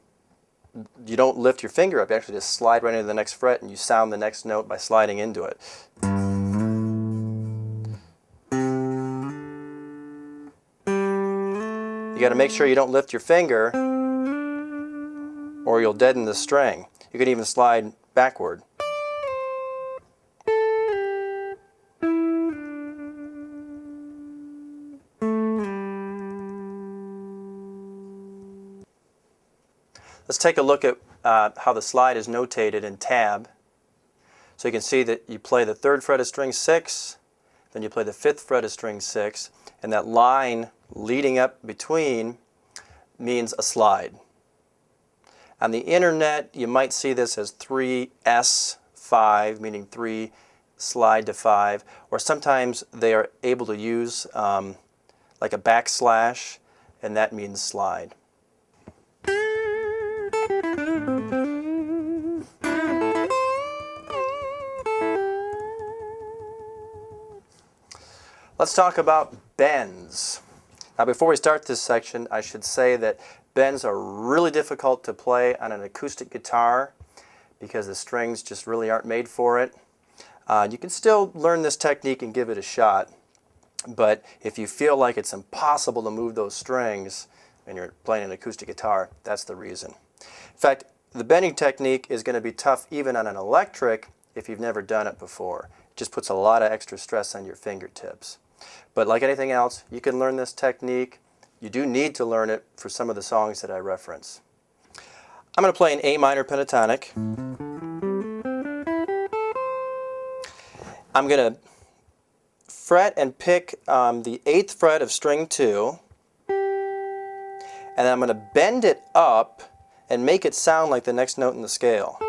you don't lift your finger up. You actually just slide right into the next fret, and you sound the next note by sliding into it. You got to make sure you don't lift your finger, or you'll deaden the string. You can even slide backward. Let's take a look at how the slide is notated in tab. So you can see that you play the 3rd fret of string 6, then you play the 5th fret of string 6, and that line leading up between means a slide. On the internet, you might see this as 3S5, meaning 3 slide to 5, or sometimes they are able to use like a backslash, and that means slide. Let's talk about bends. Now before we start this section, I should say that bends are really difficult to play on an acoustic guitar because the strings just really aren't made for it. You can still learn this technique and give it a shot, but if you feel like it's impossible to move those strings and you're playing an acoustic guitar, that's the reason. In fact, The bending technique is going to be tough even on an electric if you've never done it before. It just puts a lot of extra stress on your fingertips. But like anything else, you can learn this technique. You do need to learn it for some of the songs that I reference. I'm going to play an A minor pentatonic. I'm going to fret and pick the 8th fret of string 2, and then I'm going to bend it up and make it sound like the next note in the scale.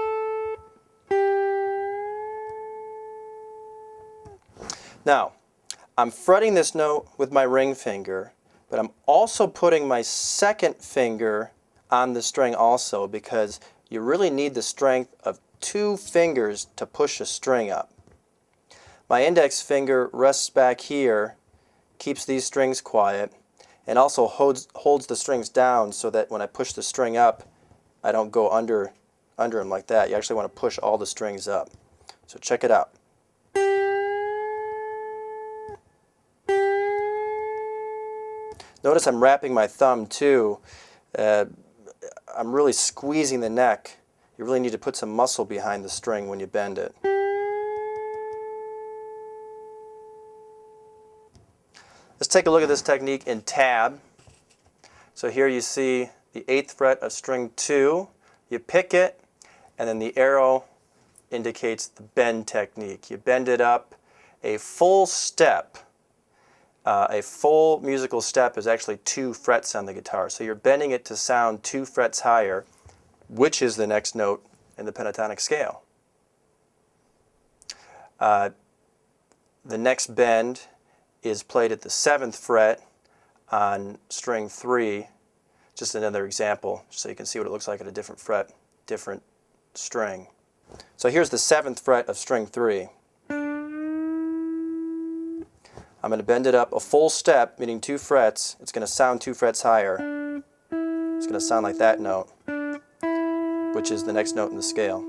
Now, I'm fretting this note with my ring finger, but I'm also putting my 2nd finger on the string also, because you really need the strength of 2 fingers to push a string up. My index finger rests back here, keeps these strings quiet, and also holds the strings down so that when I push the string up, I don't go under them like that. You actually want to push all the strings up. So check it out. Notice I'm wrapping my thumb too. I'm really squeezing the neck. You really need to put some muscle behind the string when you bend it. Let's take a look at this technique in tab. So here you see the 8th fret of string 2. You pick it, and then the arrow indicates the bend technique. You bend it up a full step. A full musical step is actually 2 frets on the guitar. So you're bending it to sound 2 frets higher, which is the next note in the pentatonic scale. The next bend is played at the 7th fret on string 3. Just another example, so you can see what it looks like at a different fret, different string. So here's the 7th fret of string 3. I'm going to bend it up a full step, meaning 2 frets. It's going to sound 2 frets higher. It's going to sound like that note, which is the next note in the scale.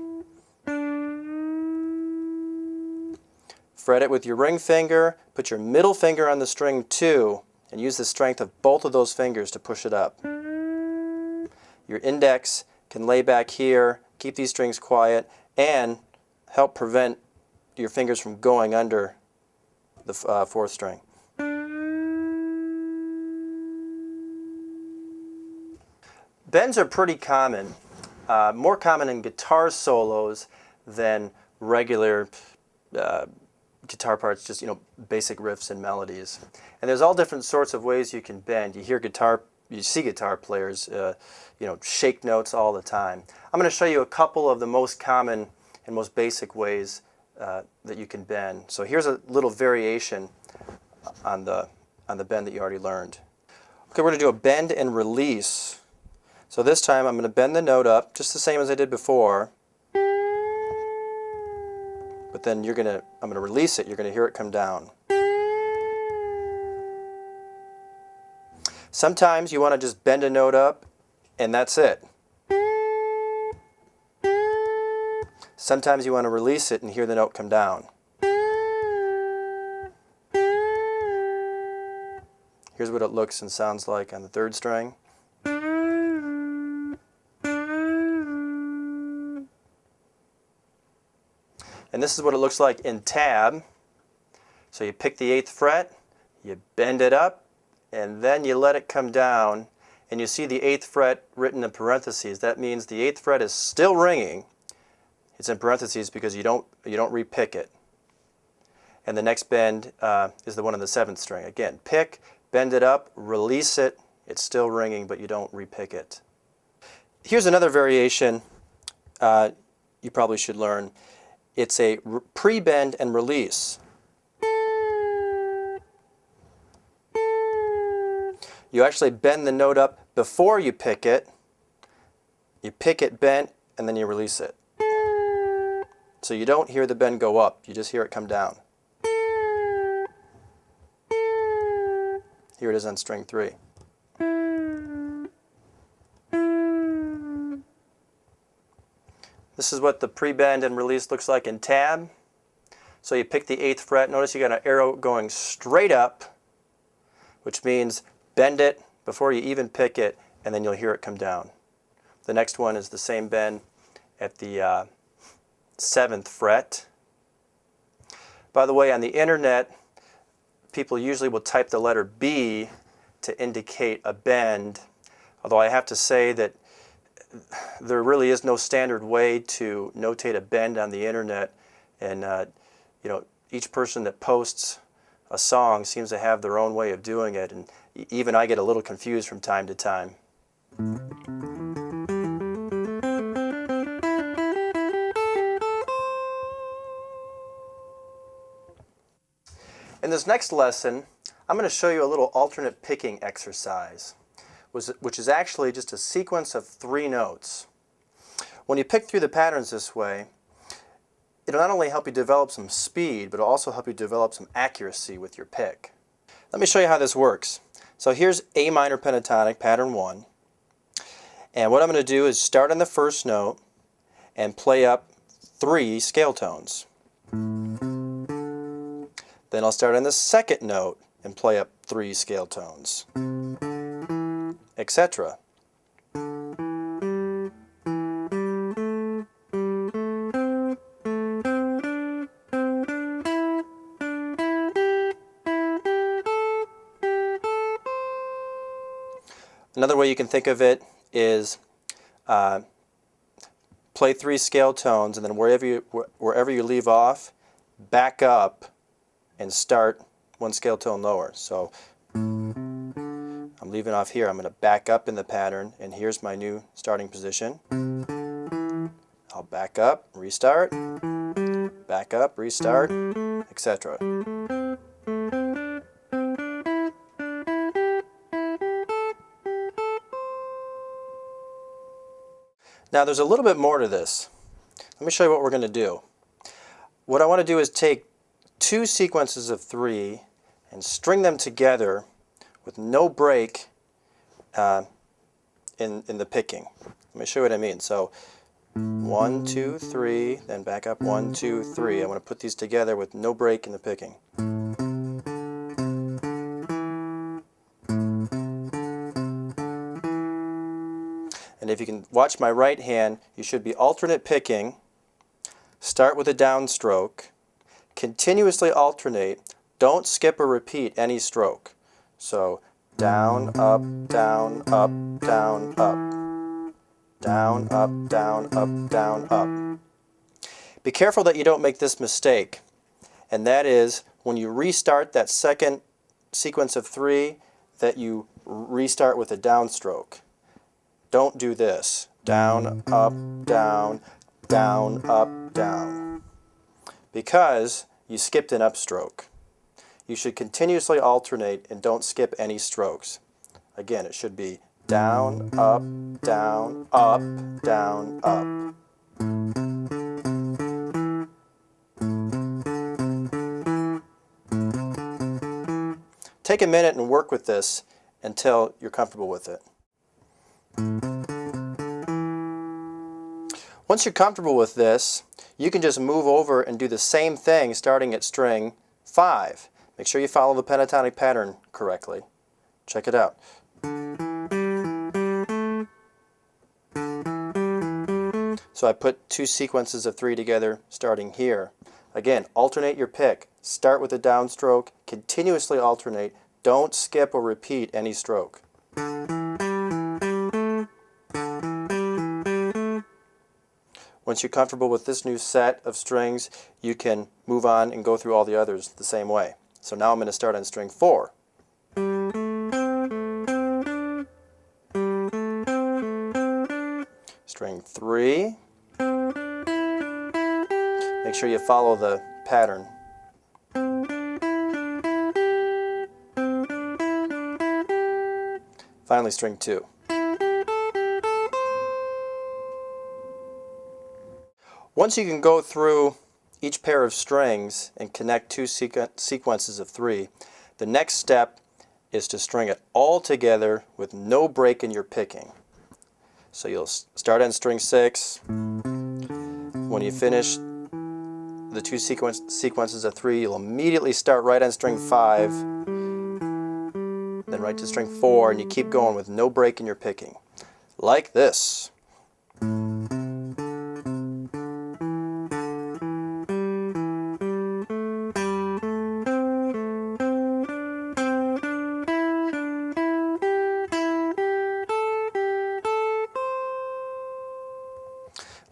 Fret it with your ring finger, put your middle finger on the string 2, and use the strength of both of those fingers to push it up. Your index can lay back here, keep these strings quiet, and help prevent your fingers from going under the 4th string. Bends are pretty common, more common in guitar solos than regular guitar parts, just basic riffs and melodies. And there's all different sorts of ways you can bend. You see guitar players, shake notes all the time. I'm going to show you a couple of the most common and most basic ways that you can bend. So here's a little variation on the bend that you already learned. Okay, we're going to do a bend and release. So this time I'm going to bend the note up just the same as I did before. But then I'm going to release it. You're going to hear it come down. Sometimes you want to just bend a note up and that's it. Sometimes you want to release it and hear the note come down. Here's what it looks and sounds like on the 3rd string. And this is what it looks like in tab. So you pick the 8th fret, you bend it up, and then you let it come down, and you see the 8th fret written in parentheses. That means the 8th fret is still ringing. It's in parentheses because you don't repick it. And the next bend is the one on the 7th string. Again, pick, bend it up, release it. It's still ringing, but you don't repick it. Here's another variation you probably should learn. It's a pre-bend and release. You actually bend the note up before you pick it. You pick it bent, and then you release it. So you don't hear the bend go up, you just hear it come down. Here it is on string 3. This is what the pre-bend and release looks like in tab. So you pick the 8th fret. Notice you got an arrow going straight up, which means bend it before you even pick it, and then you'll hear it come down. The next one is the same bend at the 7th fret. By the way, on the internet, people usually will type the letter B to indicate a bend, although I have to say that there really is no standard way to notate a bend on the internet, and you know, each person that posts a song seems to have their own way of doing it, and even I get a little confused from time to time. In this next lesson, I'm going to show you a little alternate picking exercise, which is actually just a sequence of 3 notes. When you pick through the patterns this way, it'll not only help you develop some speed, but it'll also help you develop some accuracy with your pick. Let me show you how this works. So here's A minor pentatonic, pattern 1. And what I'm going to do is start on the first note and play up 3 scale tones. Then I'll start on the second note and play up 3 scale tones, etc. Another way you can think of it is play 3 scale tones, and then wherever you leave off, back up and start 1 scale tone lower. So I'm leaving off here. I'm going to back up in the pattern, and here's my new starting position. I'll back up, restart, back up, restart, etc. Now there's a little bit more to this. Let me show you what we're going to do. What I want to do is take 2 sequences of 3 and string them together with no break in the picking. Let me show you what I mean. So 1, 2, 3, then back up 1, 2, 3. I want to put these together with no break in the picking. And if you can watch my right hand, you should be alternate picking. Start with a downstroke. Continuously alternate. Don't skip or repeat any stroke. So down, up, down, up, down, up. Down, up, down, up, down, up. Be careful that you don't make this mistake. And that is when you restart that second sequence of 3, that you restart with a downstroke. Don't do this. Down, up, down, down, up, down. Because you skipped an upstroke. You should continuously alternate and don't skip any strokes. Again, it should be down, up, down, up, down, up. Take a minute and work with this until you're comfortable with it. Once you're comfortable with this, you can just move over and do the same thing starting at string 5. Make sure you follow the pentatonic pattern correctly. Check it out. So I put 2 sequences of 3 together starting here. Again, alternate your pick. Start with a downstroke, continuously alternate. Don't skip or repeat any stroke. Once you're comfortable with this new set of strings, you can move on and go through all the others the same way. So now I'm going to start on string 4. String 3. Make sure you follow the pattern. Finally, string 2. Once you can go through each pair of strings and connect 2 sequences of 3, the next step is to string it all together with no break in your picking. So you'll start on string 6. When you finish the 2 sequences of 3, you'll immediately start right on string 5, then right to string 4, and you keep going with no break in your picking. Like this.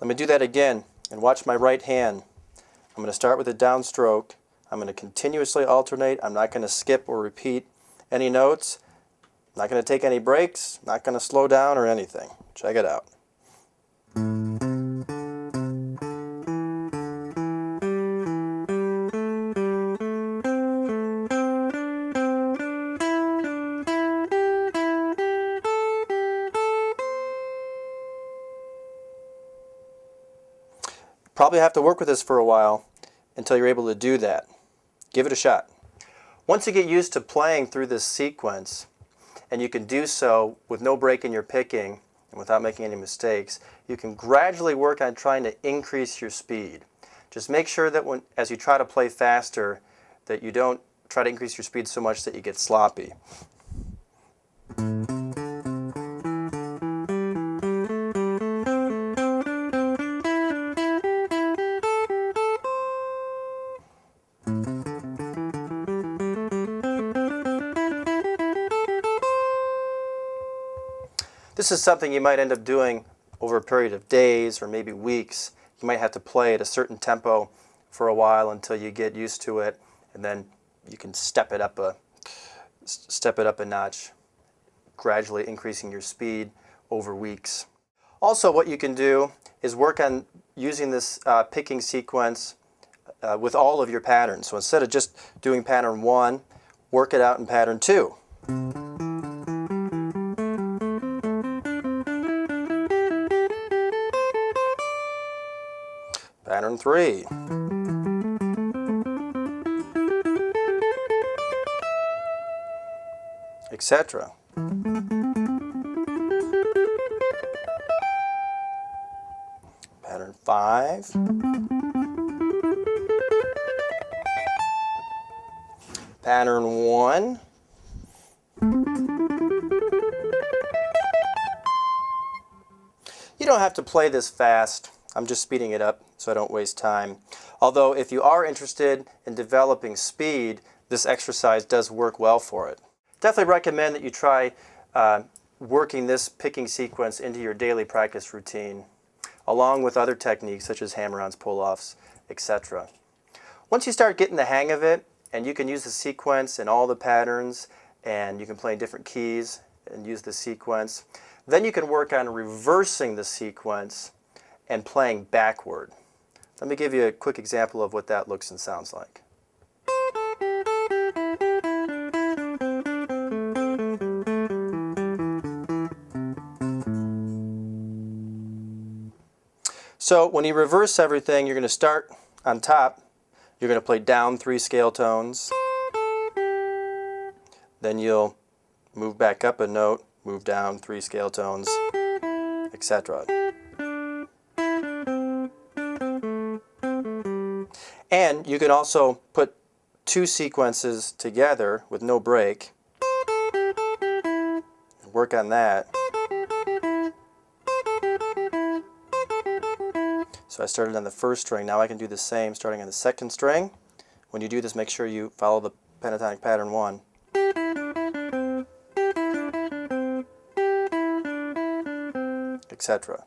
Let me do that again and watch my right hand. I'm going to start with a downstroke. I'm going to continuously alternate. I'm not going to skip or repeat any notes. I'm not going to take any breaks. Not going to slow down or anything. Check it out. Probably have to work with this for a while until you're able to do that. Give it a shot. Once you get used to playing through this sequence, and you can do so with no break in your picking and without making any mistakes, you can gradually work on trying to increase your speed. Just make sure that as you try to play faster, that you don't try to increase your speed so much that you get sloppy. This is something you might end up doing over a period of days or maybe weeks. You might have to play at a certain tempo for a while until you get used to it, and then you can step it up a notch, gradually increasing your speed over weeks. Also, what you can do is work on using this picking sequence with all of your patterns. So instead of just doing pattern 1, work it out in pattern 2. Pattern 3. Etc. Pattern 5. Pattern 1. You don't have to play this fast. I'm just speeding it up so I don't waste time. Although if you are interested in developing speed, this exercise does work well for it. Definitely recommend that you try working this picking sequence into your daily practice routine, along with other techniques such as hammer-ons, pull-offs, etc. Once you start getting the hang of it, and you can use the sequence in all the patterns, and you can play in different keys and use the sequence, then you can work on reversing the sequence and playing backward. Let me give you a quick example of what that looks and sounds like. So when you reverse everything, you're going to start on top. You're going to play down 3 scale tones. Then you'll move back up a note, move down 3 scale tones, etc. And you can also put 2 sequences together with no break. Work on that. So I started on the first string. Now I can do the same starting on the second string. When you do this, make sure you follow the pentatonic pattern 1. Etc.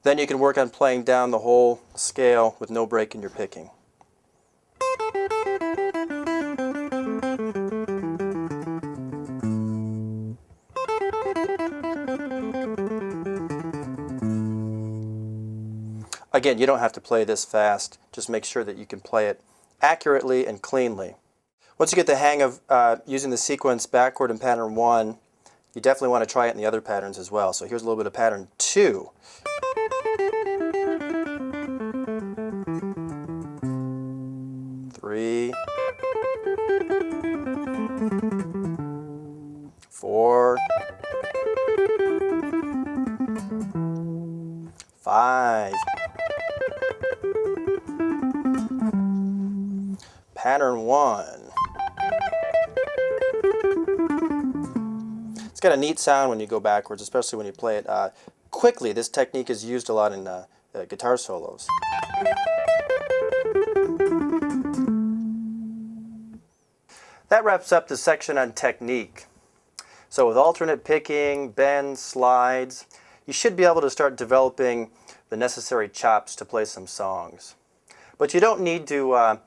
Then you can work on playing down the whole scale with no break in your picking. Again, you don't have to play this fast. Just make sure that you can play it accurately and cleanly. Once you get the hang of using the sequence backward in pattern 1, you definitely want to try it in the other patterns as well. So here's a little bit of pattern 2. Three, 4, 5. Pattern 1. It's got a neat sound when you go backwards, especially when you play it quickly. This technique is used a lot in guitar solos. That wraps up the section on technique. So with alternate picking, bends, slides, you should be able to start developing the necessary chops to play some songs. But you don't need to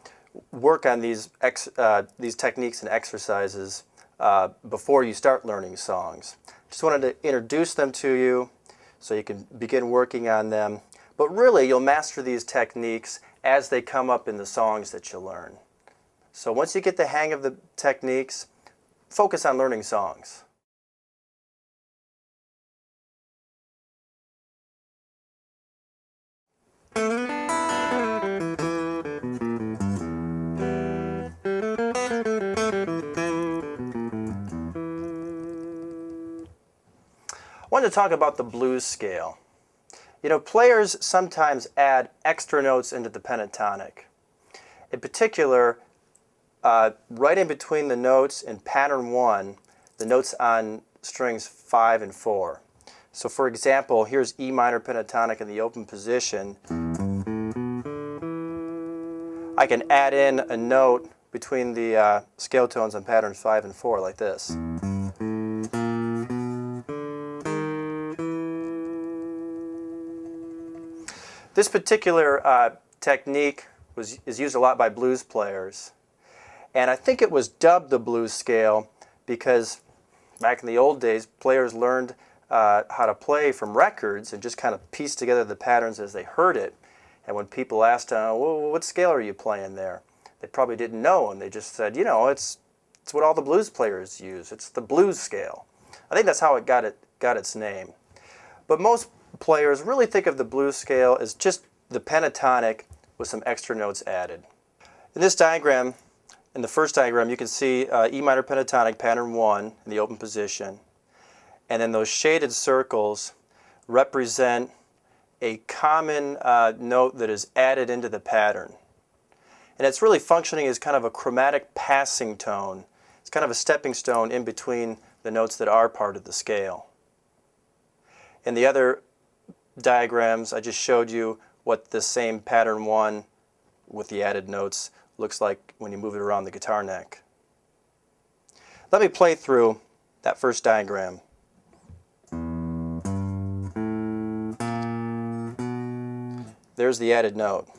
work on these techniques and exercises before you start learning songs. Just wanted to introduce them to you so you can begin working on them. But really, you'll master these techniques as they come up in the songs that you learn. So once you get the hang of the techniques, focus on learning songs. I wanted to talk about the blues scale. You know, players sometimes add extra notes into the pentatonic. In particular, right in between the notes in pattern 1, the notes on strings 5 and 4. So for example, here's E minor pentatonic in the open position. I can add in a note between the scale tones on patterns 5 and 4 like this. This particular technique is used a lot by blues players, and I think it was dubbed the blues scale because back in the old days players learned how to play from records and just kind of pieced together the patterns as they heard it. And when people asked, well, what scale are you playing there? They probably didn't know, and they just said, you know, it's what all the blues players use. It's the blues scale. I think that's how it got its name. But most players really think of the blues scale as just the pentatonic with some extra notes added. In this diagram, in the first diagram, you can see E minor pentatonic pattern 1 in the open position, and then those shaded circles represent a common note that is added into the pattern. And it's really functioning as kind of a chromatic passing tone. It's kind of a stepping stone in between the notes that are part of the scale. In the other diagrams, I just showed you what the same pattern 1 with the added notes looks like when you move it around the guitar neck. Let me play through that first diagram. There's the added note.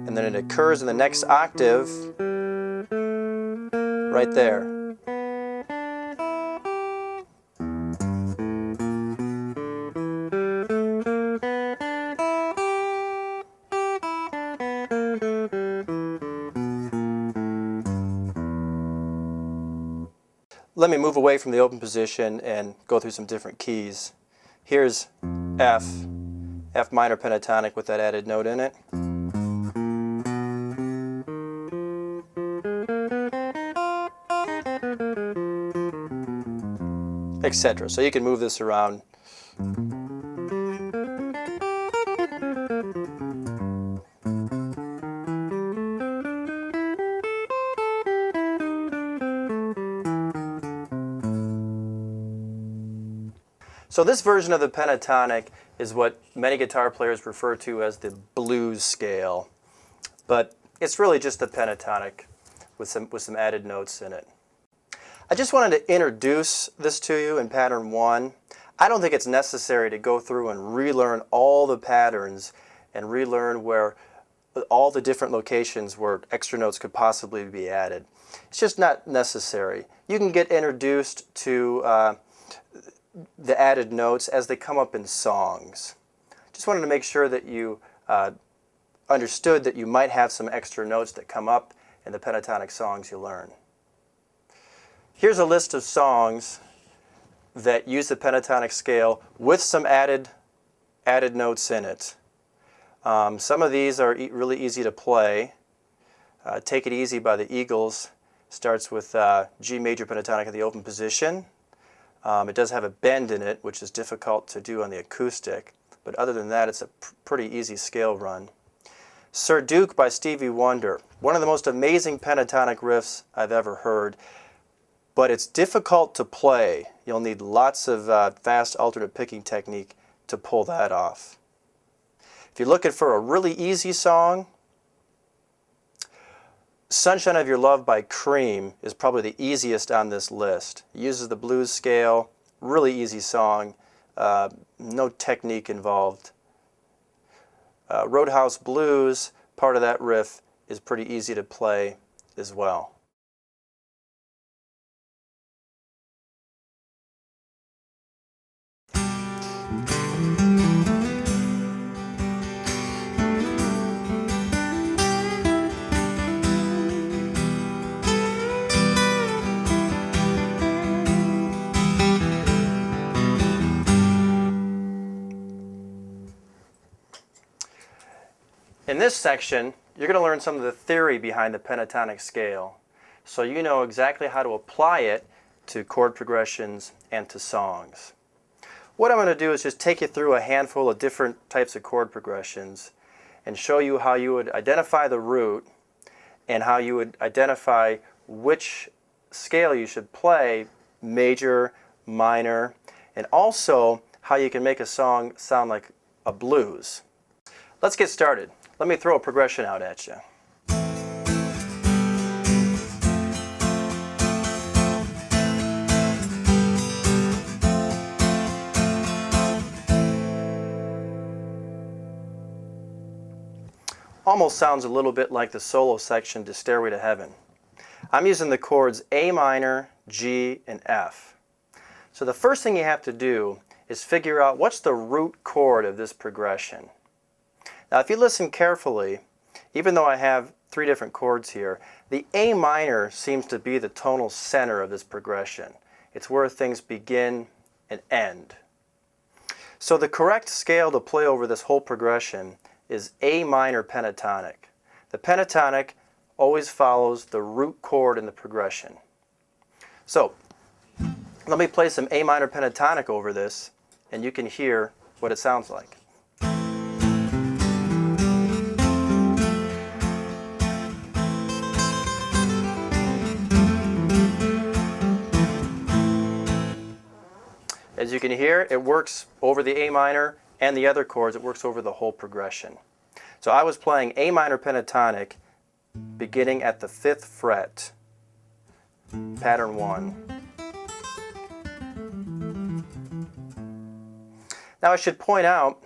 And then it occurs in the next octave right there. Let me move away from the open position and go through some different keys. Here's F minor pentatonic with that added note in it. Etc. So you can move this around. So this version of the pentatonic is what many guitar players refer to as the blues scale, but it's really just the pentatonic with some added notes in it. I just wanted to introduce this to you in pattern 1. I don't think it's necessary to go through and relearn all the patterns and relearn where all the different locations where extra notes could possibly be added. It's just not necessary. You can get introduced to the added notes as they come up in songs. Just wanted to make sure that you understood that you might have some extra notes that come up in the pentatonic songs you learn. Here's a list of songs that use the pentatonic scale with some added notes in it. Some of these are really easy to play. Take It Easy by the Eagles starts with G major pentatonic in the open position. It does have a bend in it, which is difficult to do on the acoustic, but other than that, it's a pretty easy scale run. Sir Duke by Stevie Wonder, one of the most amazing pentatonic riffs I've ever heard, but it's difficult to play. You'll need lots of fast alternate picking technique to pull that off. If you're looking for a really easy song, Sunshine of Your Love by Cream is probably the easiest on this list. It uses the blues scale, really easy song, no technique involved. Roadhouse Blues, part of that riff is pretty easy to play as well. In this section, you're going to learn some of the theory behind the pentatonic scale, so you know exactly how to apply it to chord progressions and to songs. What I'm going to do is just take you through a handful of different types of chord progressions and show you how you would identify the root and how you would identify which scale you should play, major, minor, and also how you can make a song sound like a blues. Let's get started. Let me throw a progression out at you. Almost sounds a little bit like the solo section to Stairway to Heaven. I'm using the chords A minor, G, and F. So the first thing you have to do is figure out what's the root chord of this progression. Now if you listen carefully, even though I have three different chords here, the A minor seems to be the tonal center of this progression. It's where things begin and end. So the correct scale to play over this whole progression is A minor pentatonic. The pentatonic always follows the root chord in the progression. So let me play some A minor pentatonic over this and you can hear what it sounds like. As you can hear, it works over the A minor and the other chords. It works over the whole progression. So I was playing A minor pentatonic beginning at the 5th fret, pattern 1. Now I should point out,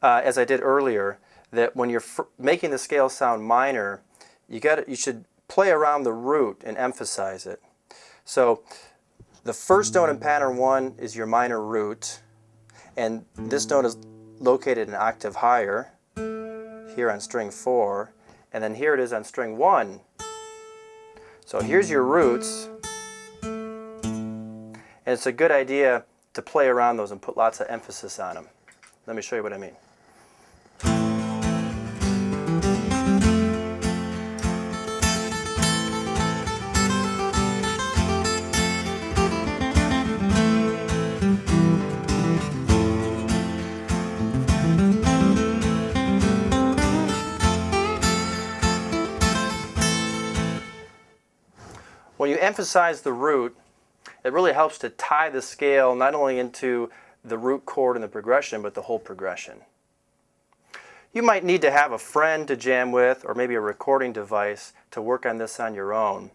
as I did earlier, that when you're making the scale sound minor, you should play around the root and emphasize it. So the first note in pattern 1 is your minor root, and this note is located an octave higher, here on string 4, and then here it is on string 1. So here's your roots, and it's a good idea to play around those and put lots of emphasis on them. Let me show you what I mean. When you emphasize the root, it really helps to tie the scale not only into the root chord and the progression, but the whole progression. You might need to have a friend to jam with, or maybe a recording device to work on this on your own.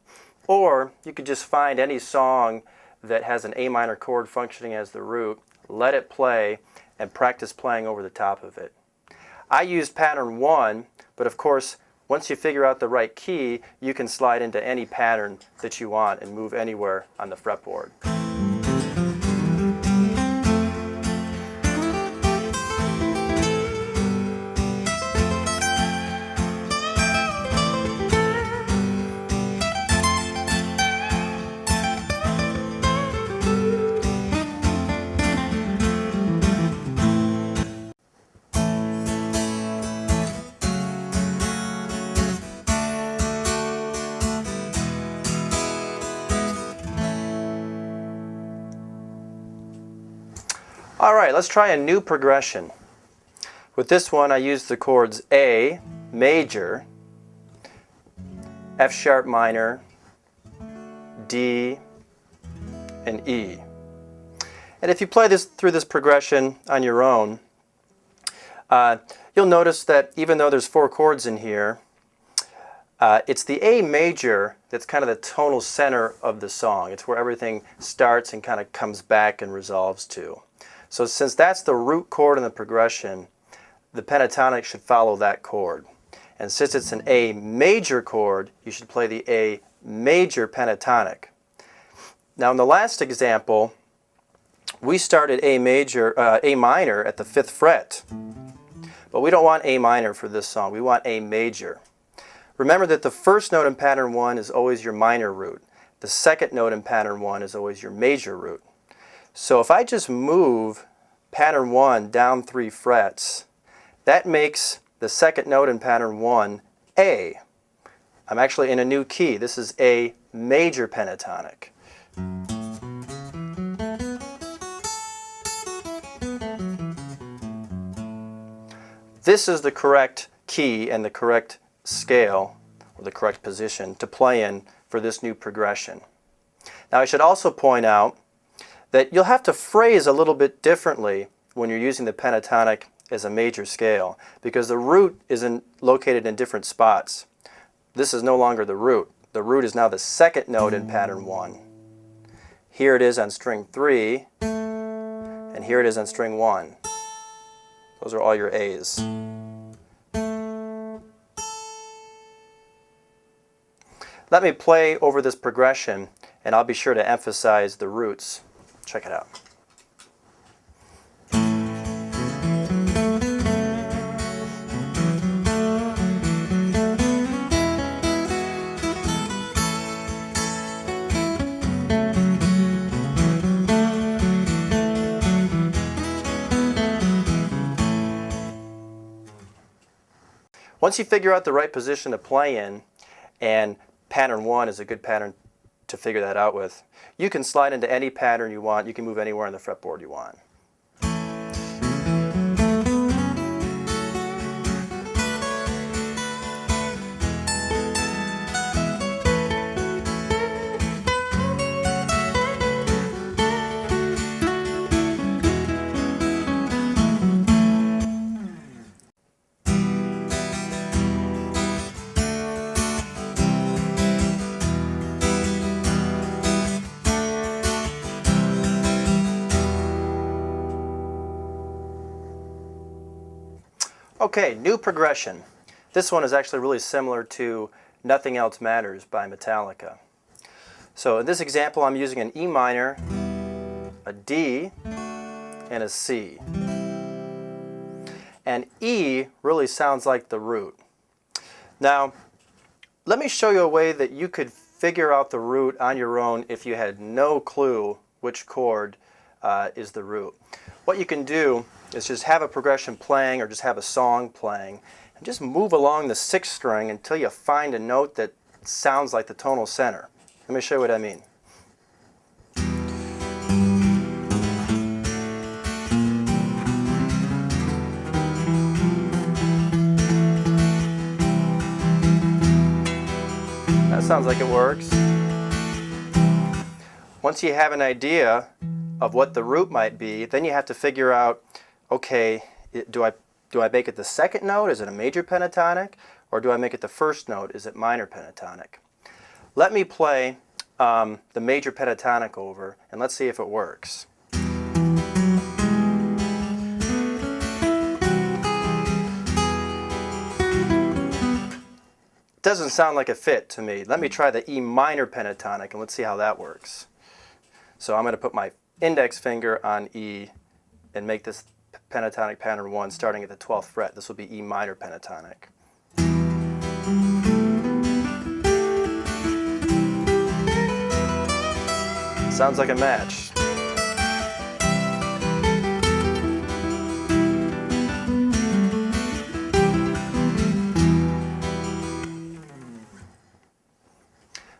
Or you could just find any song that has an A minor chord functioning as the root, let it play, and practice playing over the top of it. I used pattern 1, but of course, once you figure out the right key, you can slide into any pattern that you want and move anywhere on the fretboard. All right, let's try a new progression. With this one, I used the chords A, major, F sharp minor, D, and E. And if you play this through this progression on your own, you'll notice that even though there's 4 chords in here, It's the A major that's kind of the tonal center of the song. It's where everything starts and kind of comes back and resolves to. So since that's the root chord in the progression, the pentatonic should follow that chord. And since it's an A major chord, you should play the A major pentatonic. Now in the last example, we started A minor at the 5th fret. But we don't want A minor for this song. We want A major. Remember that the first note in pattern 1 is always your minor root. The second note in pattern 1 is always your major root. So if I just move pattern 1 down 3 frets, that makes the second note in pattern 1 A. I'm actually in a new key. This is A major pentatonic. This is the correct key and the correct scale, or the correct position, to play in for this new progression. Now I should also point out that you'll have to phrase a little bit differently when you're using the pentatonic as a major scale, because the root is located in different spots. This is no longer the root. The root is now the second note in pattern 1. Here it is on string 3, and here it is on string 1. Those are all your A's. Let me play over this progression, and I'll be sure to emphasize the roots. Check it out. Once you figure out the right position to play in, and pattern 1 is a good pattern to figure that out with, you can slide into any pattern you want. You can move anywhere on the fretboard you want. Okay, new progression. This one is actually really similar to Nothing Else Matters by Metallica. So in this example, I'm using an E minor, a D, and a C. And E really sounds like the root. Now, let me show you a way that you could figure out the root on your own if you had no clue which chord is the root. What you can do is just have a progression playing or just have a song playing and just move along the 6th string until you find a note that sounds like the tonal center. Let me show you what I mean. That sounds like it works. Once you have an idea of what the root might be, then you have to figure out, okay, do I make it the second note? Is it a major pentatonic? Or do I make it the first note? Is it minor pentatonic? Let me play the major pentatonic over, and let's see if it works. Doesn't sound like a fit to me. Let me try the E minor pentatonic, and let's see how that works. So I'm going to put my index finger on E and make this pentatonic pattern 1 starting at the 12th fret. This will be E minor pentatonic. Sounds like a match.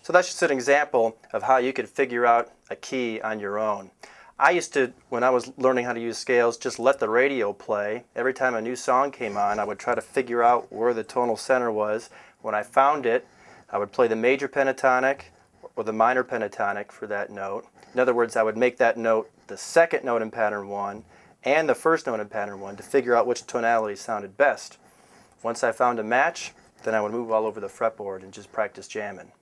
So that's just an example of how you could figure out a key on your own. I used to, when I was learning how to use scales, just let the radio play. Every time a new song came on, I would try to figure out where the tonal center was. When I found it, I would play the major pentatonic or the minor pentatonic for that note. In other words, I would make that note the second note in pattern 1 and the first note in pattern 1 to figure out which tonality sounded best. Once I found a match, then I would move all over the fretboard and just practice jamming.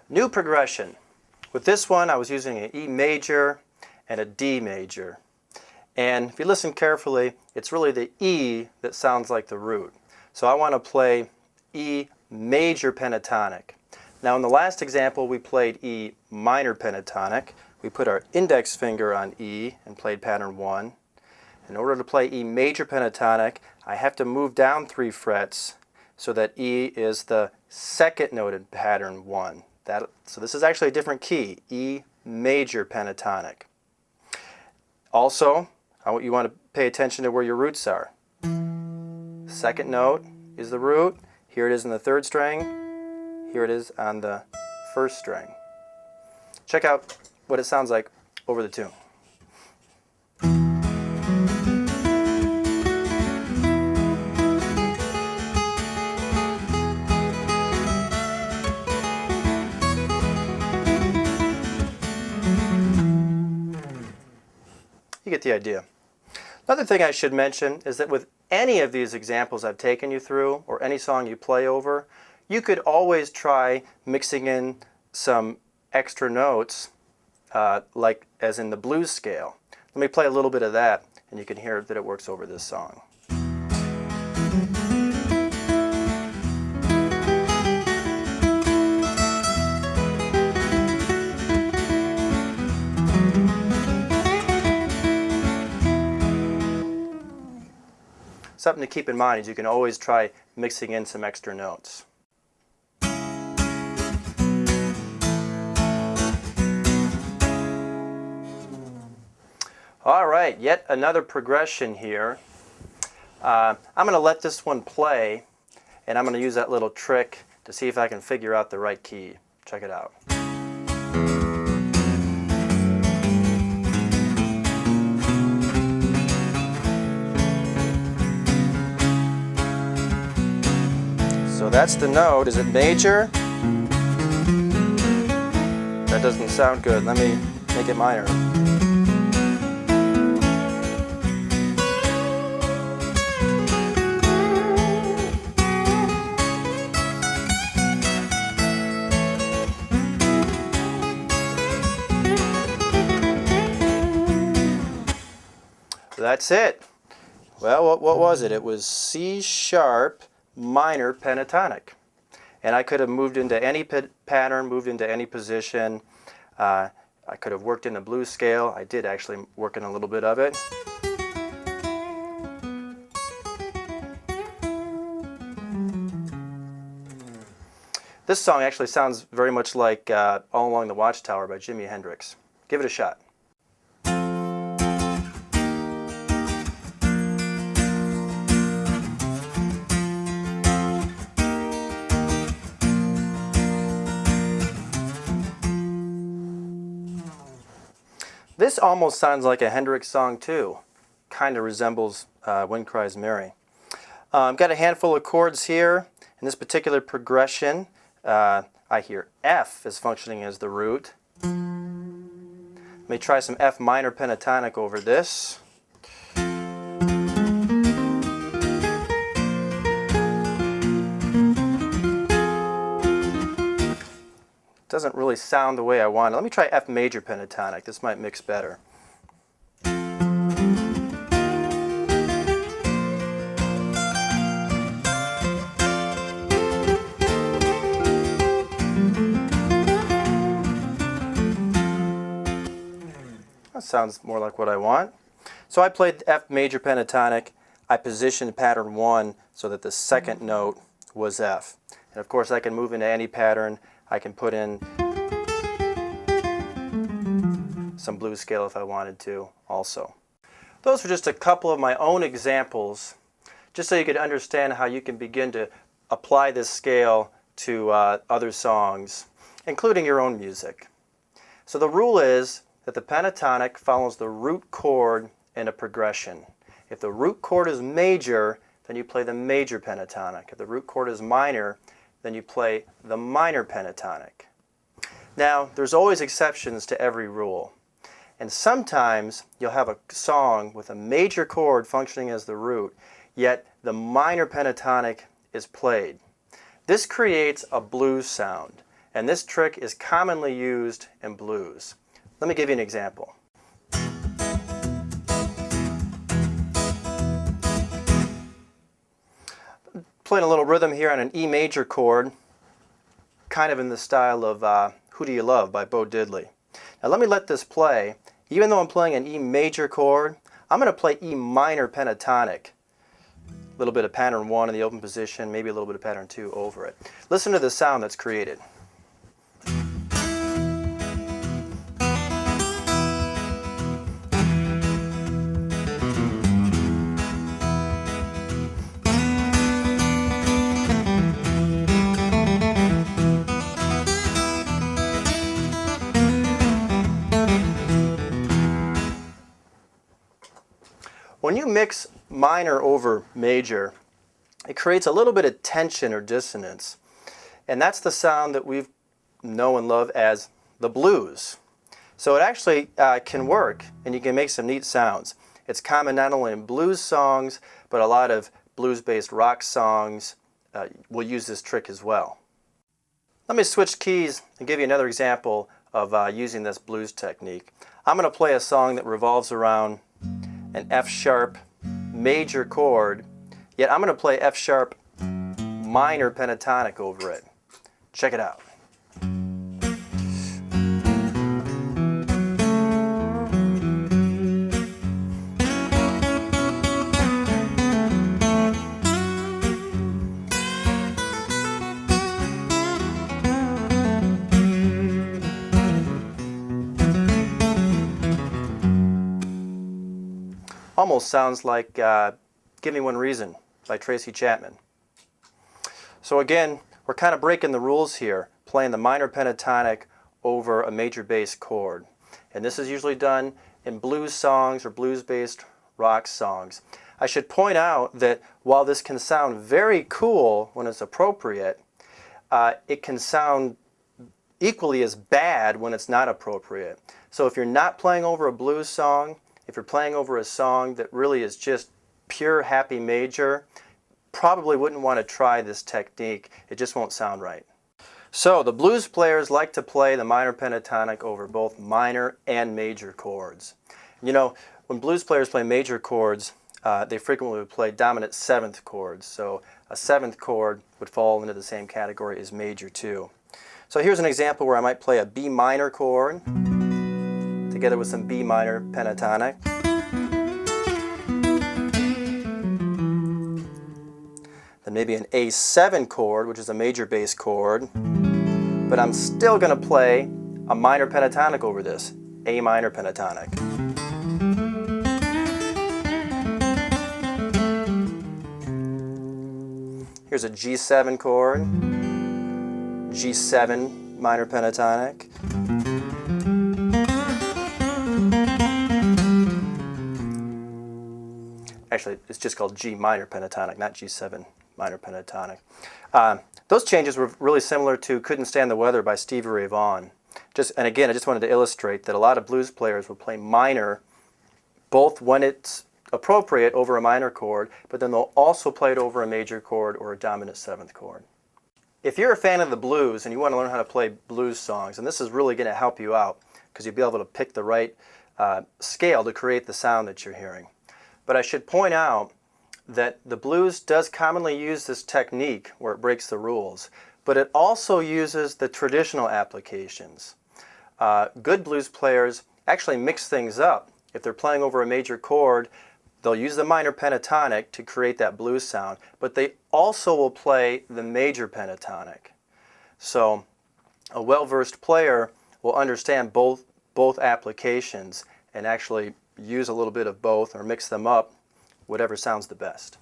New progression. With this one, I was using an E major and a D major. And if you listen carefully, it's really the E that sounds like the root. So I want to play E major pentatonic. Now in the last example, we played E minor pentatonic. We put our index finger on E and played pattern 1. In order to play E major pentatonic, I have to move down 3 frets so that E is the second note in pattern 1. So this is actually a different key, E major pentatonic. Also, you want to pay attention to where your roots are. Second note is the root. Here it is in the 3rd string. Here it is on the 1st string. Check out what it sounds like over the tune. You get the idea. Another thing I should mention is that with any of these examples I've taken you through, or any song you play over, you could always try mixing in some extra notes, like as in the blues scale. Let me play a little bit of that, and you can hear that it works over this song. Something to keep in mind is you can always try mixing in some extra notes. All right, yet another progression here. I'm going to let this one play, and I'm going to use that little trick to see if I can figure out the right key. Check it out. So that's the note. Is it major? That doesn't sound good. Let me make it minor. That's it. Well, what was it? It was C sharp minor pentatonic. And I could have moved into any pattern, moved into any position. I could have worked in the blues scale. I did actually work in a little bit of it. This song actually sounds very much like All Along the Watchtower by Jimi Hendrix. Give it a shot. This almost sounds like a Hendrix song too. Kind of resembles Wind Cries Mary. I've got a handful of chords here. In this particular progression, I hear F is functioning as the root. Let me try some F minor pentatonic over this. Doesn't really sound the way I want it. Let me try F major pentatonic. This might mix better. That sounds more like what I want. So I played F major pentatonic. I positioned pattern 1 so that the second note was F. And of course I can move into any pattern. I can put in some blues scale if I wanted to also. Those are just a couple of my own examples, just so you could understand how you can begin to apply this scale to other songs, including your own music. So the rule is that the pentatonic follows the root chord in a progression. If the root chord is major, then you play the major pentatonic. If the root chord is minor, then you play the minor pentatonic. Now, there's always exceptions to every rule. And sometimes you'll have a song with a major chord functioning as the root, yet the minor pentatonic is played. This creates a blues sound, and this trick is commonly used in blues. Let me give you an example. Playing a little rhythm here on an E major chord, kind of in the style of Who Do You Love by Bo Diddley. Now let me let this play. Even though I'm playing an E major chord, I'm going to play E minor pentatonic. A little bit of pattern 1 in the open position, maybe a little bit of pattern 2 over it. Listen to the sound that's created. When you mix minor over major, it creates a little bit of tension or dissonance. And that's the sound that we know and love as the blues. So it actually can work, and you can make some neat sounds. It's common not only in blues songs, but a lot of blues-based rock songs will use this trick as well. Let me switch keys and give you another example of using this blues technique. I'm going to play a song that revolves around an F sharp major chord, yet I'm going to play F sharp minor pentatonic over it. Check it out. Almost sounds like Give Me One Reason by Tracy Chapman. So again, we're kind of breaking the rules here, playing the minor pentatonic over a major bass chord. And this is usually done in blues songs or blues-based rock songs. I should point out that while this can sound very cool when it's appropriate, it can sound equally as bad when it's not appropriate. So if you're not playing over a blues song, if you're playing over a song that really is just pure happy major, probably wouldn't want to try this technique. It just won't sound right. So the blues players like to play the minor pentatonic over both minor and major chords. You know, when blues players play major chords, they frequently would play dominant seventh chords. So a seventh chord would fall into the same category as major too. So here's an example where I might play a B minor chord together with some B minor pentatonic. Then maybe an A7 chord, which is a major bass chord, but I'm still going to play a minor pentatonic over this, A minor pentatonic. Here's a G7 chord, G7 minor pentatonic. Actually, it's just called G minor pentatonic, not G7 minor pentatonic. Those changes were really similar to Couldn't Stand the Weather by Stevie Ray Vaughan. And again, I just wanted to illustrate that a lot of blues players will play minor both when it's appropriate over a minor chord, but then they'll also play it over a major chord or a dominant seventh chord. If you're a fan of the blues and you want to learn how to play blues songs, and this is really going to help you out because you'll be able to pick the right scale to create the sound that you're hearing. But I should point out that the blues does commonly use this technique where it breaks the rules, but it also uses the traditional applications. Good blues players actually mix things up. If they're playing over a major chord, they'll use the minor pentatonic to create that blues sound, but they also will play the major pentatonic. So a well-versed player will understand both applications and actually use a little bit of both or mix them up, whatever sounds the best.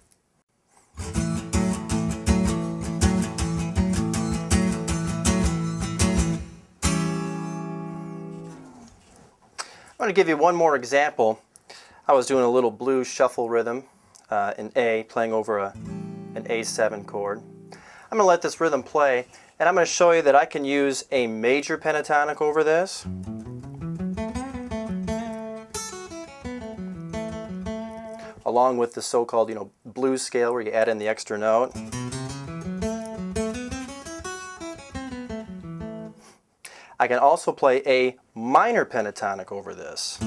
I'm going to give you one more example. I was doing a little blues shuffle rhythm in A, playing over an A7 chord. I'm going to let this rhythm play, And I'm going to show you that I can use a major pentatonic over this. Along with the so-called, blues scale where you add in the extra note. I can also play a minor pentatonic over this.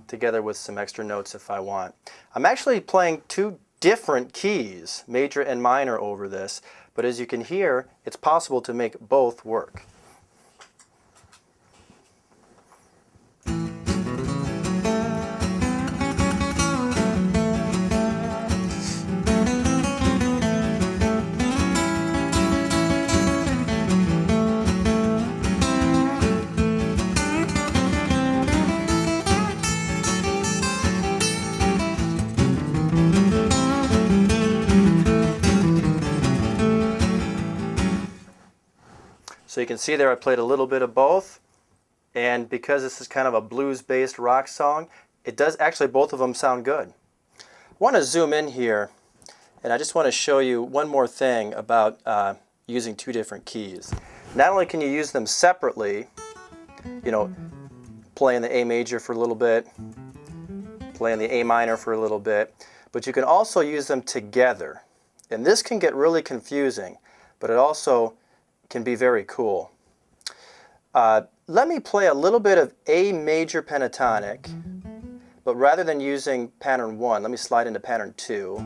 Together with some extra notes if I want. I'm actually playing two different keys, major and minor, over this, but as you can hear, it's possible to make both work. So you can see there I played a little bit of both, and because this is kind of a blues-based rock song, it does actually, both of them sound good. I want to zoom in here, and I just want to show you one more thing about using two different keys. Not only can you use them separately, playing the A major for a little bit, playing the A minor for a little bit, but you can also use them together. And this can get really confusing, but it also can be very cool. Let me play a little bit of A major pentatonic, but rather than using pattern 1, let me slide into pattern 2.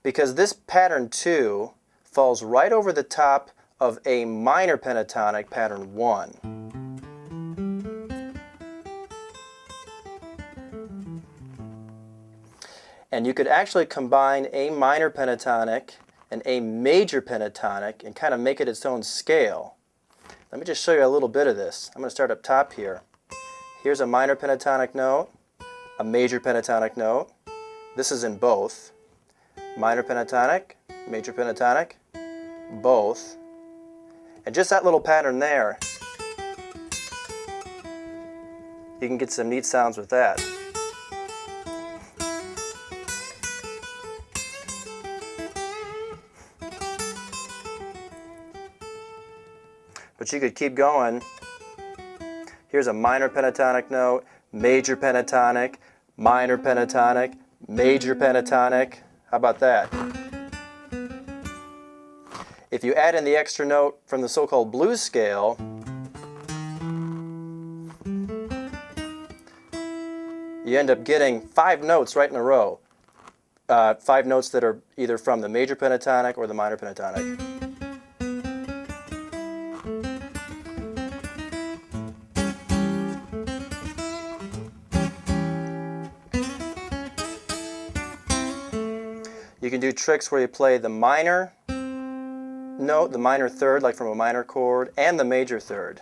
Because this pattern 2 falls right over the top of A minor pentatonic, pattern 1. And you could actually combine A minor pentatonic and A major pentatonic and kind of make it its own scale. Let me just show you a little bit of this. I'm going to start up top here. Here's a minor pentatonic note, a major pentatonic note. This is in both. Minor pentatonic, major pentatonic, both. And just that little pattern there, you can get some neat sounds with that. But you could keep going. Here's a minor pentatonic note, major pentatonic, minor pentatonic, major pentatonic. How about that? If you add in the extra note from the so-called blues scale, you end up getting 5 notes right in a row. 5 notes that are either from the major pentatonic or the minor pentatonic. You can do tricks where you play the minor note, the minor third, like from a minor chord, and the major third.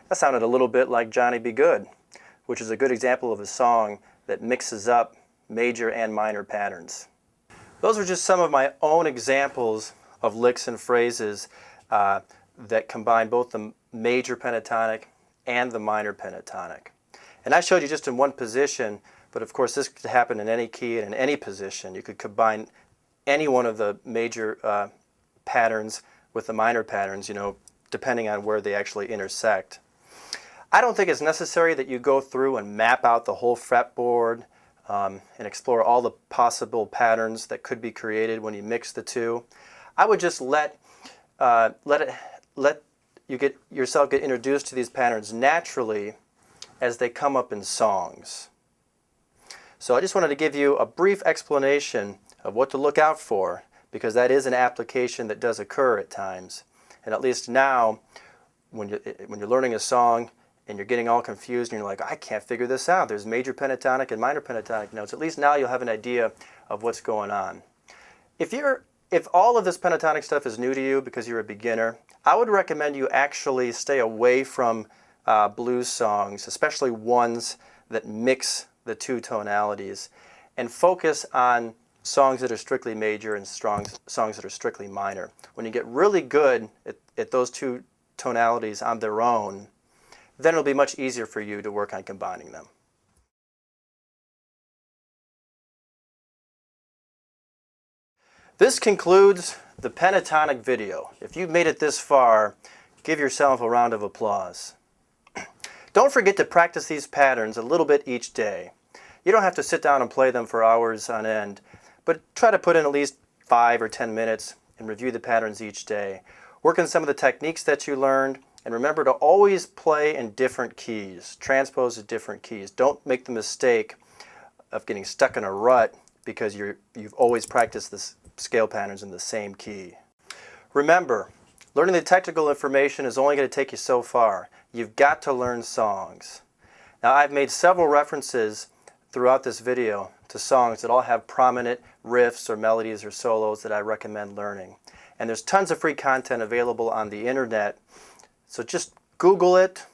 That sounded a little bit like Johnny Be Good, which is a good example of a song that mixes up major and minor patterns. Those are just some of my own examples of licks and phrases that combine both the major pentatonic and the minor pentatonic. And I showed you just in one position, but of course this could happen in any key and in any position. You could combine any one of the major patterns with the minor patterns, depending on where they actually intersect. I don't think it's necessary that you go through and map out the whole fretboard and explore all the possible patterns that could be created when you mix the two. I would just let you get yourself get introduced to these patterns naturally as they come up in songs. So I just wanted to give you a brief explanation of what to look out for, because that is an application that does occur at times. And at least now, when you're learning a song and you're getting all confused and you're like, I can't figure this out. There's major pentatonic and minor pentatonic notes. At least now you'll have an idea of what's going on. If all of this pentatonic stuff is new to you because you're a beginner, I would recommend you actually stay away from blues songs, especially ones that mix the two tonalities, and focus on songs that are strictly major and songs that are strictly minor. When you get really good at those two tonalities on their own, then it'll be much easier for you to work on combining them. This concludes the pentatonic video. If you've made it this far, give yourself a round of applause. Don't forget to practice these patterns a little bit each day. You don't have to sit down and play them for hours on end, but try to put in at least 5 or 10 minutes and review the patterns each day. Work on some of the techniques that you learned, and remember to always play in different keys, transpose to different keys. Don't make the mistake of getting stuck in a rut because you've always practiced the scale patterns in the same key. Remember, learning the technical information is only going to take you so far. You've got to learn songs. Now, I've made several references throughout this video to songs that all have prominent riffs or melodies or solos that I recommend learning. And there's tons of free content available on the internet. So just Google it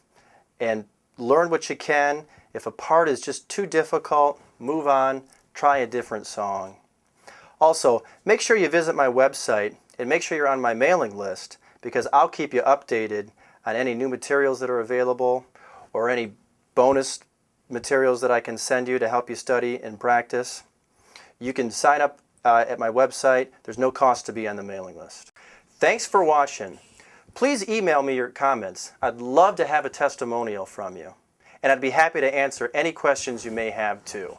and learn what you can. If a part is just too difficult, move on, try a different song. Also, make sure you visit my website and make sure you're on my mailing list, because I'll keep you updated on any new materials that are available or any bonus materials that I can send you to help you study and practice. You can sign up at my website. There's no cost to be on the mailing list. Thanks for watching. Please email me your comments. I'd love to have a testimonial from you. And I'd be happy to answer any questions you may have too.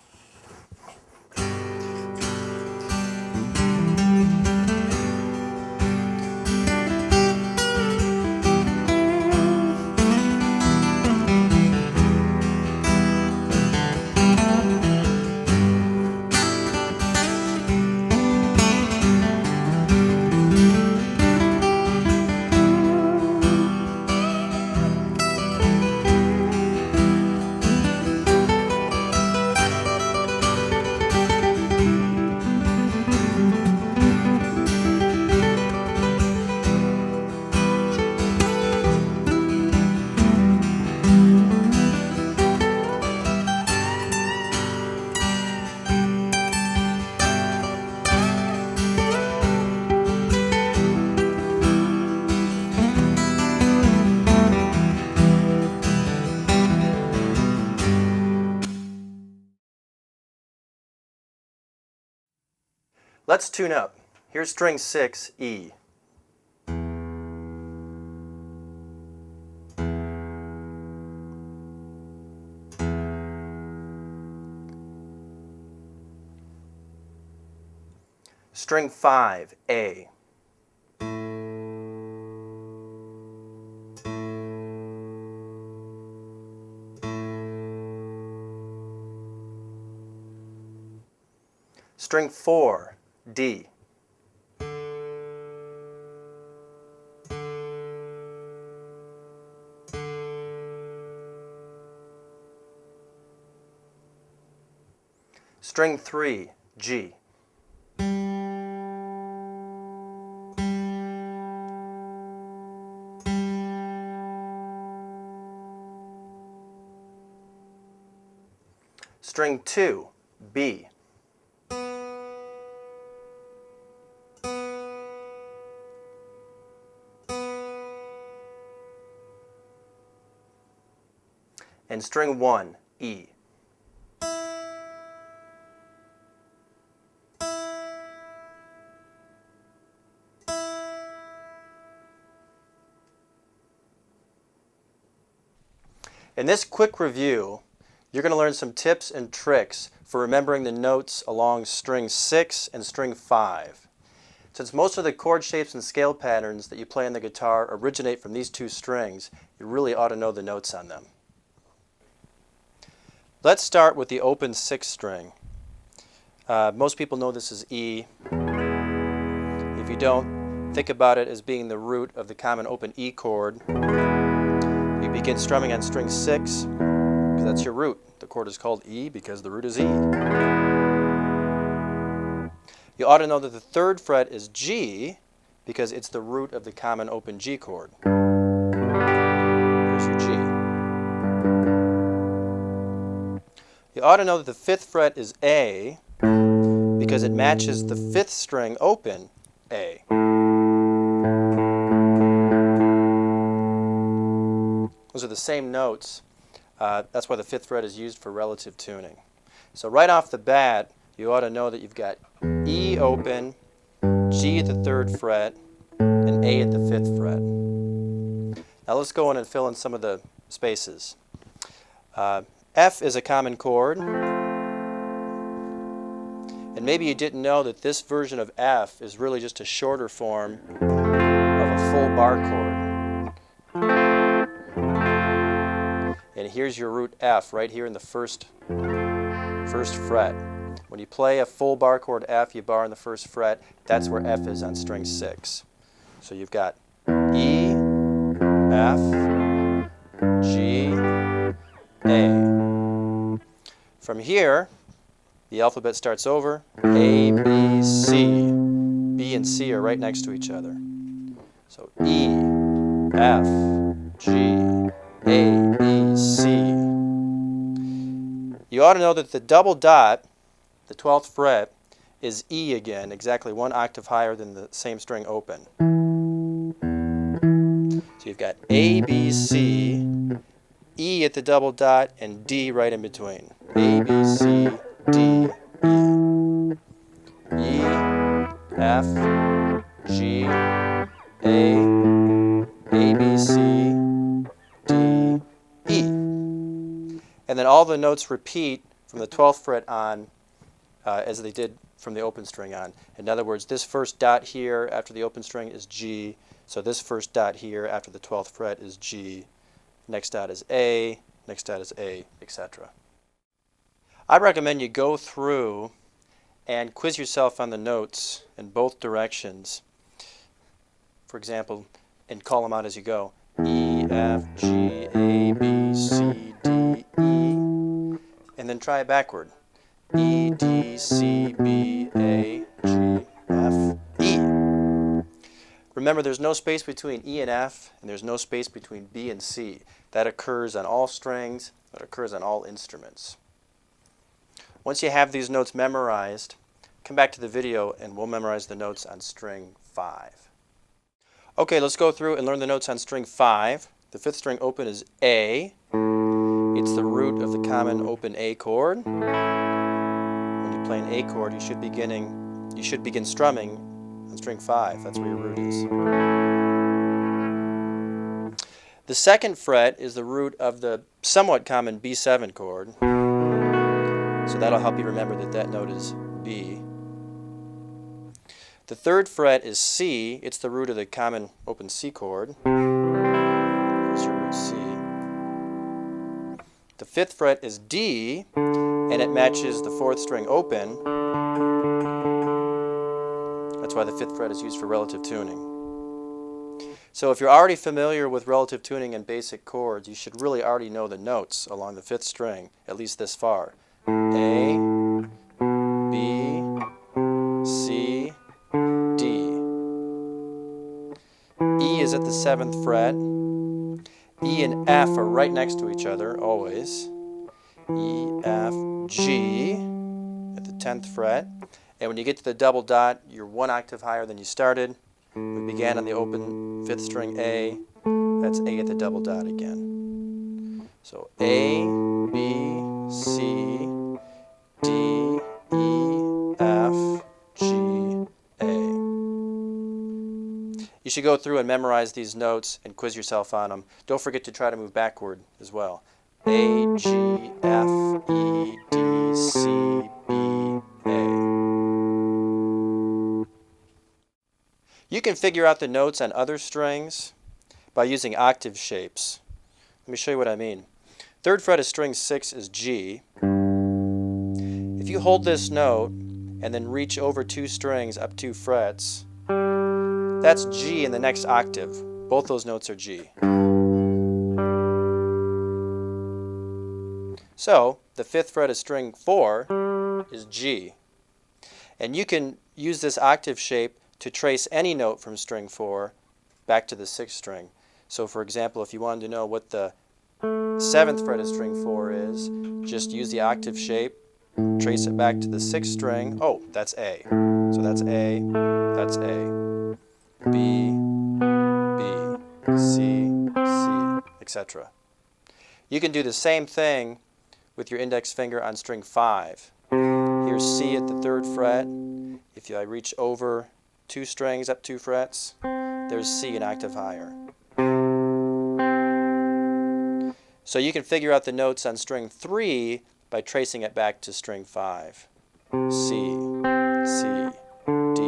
Let's tune up. Here's string 6, E. String 5, A. String 4, D. String 3, G. String 2, B. And string 1, E. In this quick review, you're going to learn some tips and tricks for remembering the notes along string 6 and string 5. Since most of the chord shapes and scale patterns that you play on the guitar originate from these two strings, you really ought to know the notes on them. Let's start with the open 6th string. Most people know this as E. If you don't, think about it as being the root of the common open E chord. You begin strumming on string 6, because that's your root. The chord is called E because the root is E. You ought to know that the 3rd fret is G because it's the root of the common open G chord. There's your G. You ought to know that the 5th fret is A because it matches the 5th string open, A. Those are the same notes. That's why the 5th fret is used for relative tuning. So right off the bat, you ought to know that you've got E open, G at the 3rd fret, and A at the 5th fret. Now let's go in and fill in some of the spaces. F is a common chord. And maybe you didn't know that this version of F is really just a shorter form of a full bar chord. And here's your root F right here in the first fret. When you play a full bar chord F, you bar in the 1st fret. That's where F is on string 6. So you've got E, F, G, A. From here, the alphabet starts over. A, B, C. B and C are right next to each other. So E, F, G, A, B, C. You ought to know that the double dot, the 12th fret, is E again, exactly 1 octave higher than the same string open. So you've got A, B, C, E at the double dot, and D right in between. A, B, C, D, E. E, F, G, A, B, C, D, E. And then all the notes repeat from the 12th fret on as they did from the open string on. In other words, this first dot here after the open string is G, so this first dot here after the 12th fret is G, next dot is A, next dot is A, etc. I recommend you go through and quiz yourself on the notes in both directions. For example, and call them out as you go. E, F, G, A, B, C, D, E. And then try it backward. E, D, C, B, A, G, F, E. Remember, there's no space between E and F, and there's no space between B and C. That occurs on all strings, that occurs on all instruments. Once you have these notes memorized, come back to the video and we'll memorize the notes on string 5. Okay, let's go through and learn the notes on string 5. The 5th string open is A. It's the root of the common open A chord. When you play an A chord, you should begin strumming on string 5. That's where your root is. The 2nd fret is the root of the somewhat common B7 chord. So that'll help you remember that that note is B. The 3rd fret is C. It's the root of the common open C chord. There's your root C. The 5th fret is D, and it matches the 4th string open. That's why the 5th fret is used for relative tuning. So if you're already familiar with relative tuning and basic chords, you should really already know the notes along the 5th string, at least this far. A, B, C, D. E is at the 7th fret. E and F are right next to each other, always. E, F, G at the 10th fret. And when you get to the double dot, you're 1 octave higher than you started. We began on the open 5th string A. That's A at the double dot again. So A, B, C, D, E, F, G, A. You should go through and memorize these notes and quiz yourself on them. Don't forget to try to move backward as well. A, G, F, E, D, C, B, A. You can figure out the notes on other strings by using octave shapes. Let me show you what I mean. 3rd fret of string 6 is G. If you hold this note and then reach over 2 strings up 2 frets, that's G in the next octave. Both those notes are G. So the 5th fret of string 4 is G. And you can use this octave shape to trace any note from string 4 back to the 6th string. So for example, if you wanted to know what the 7th fret of string 4 is, just use the octave shape trace it back to the 6th string. Oh, that's A. So that's A, that's A. B, B, C, C, etc. You can do the same thing with your index finger on string 5. Here's C at the 3rd fret. If I reach over 2 strings, up 2 frets, there's C an octave higher. So you can figure out the notes on string 3 by tracing it back to string 5. C, C, D,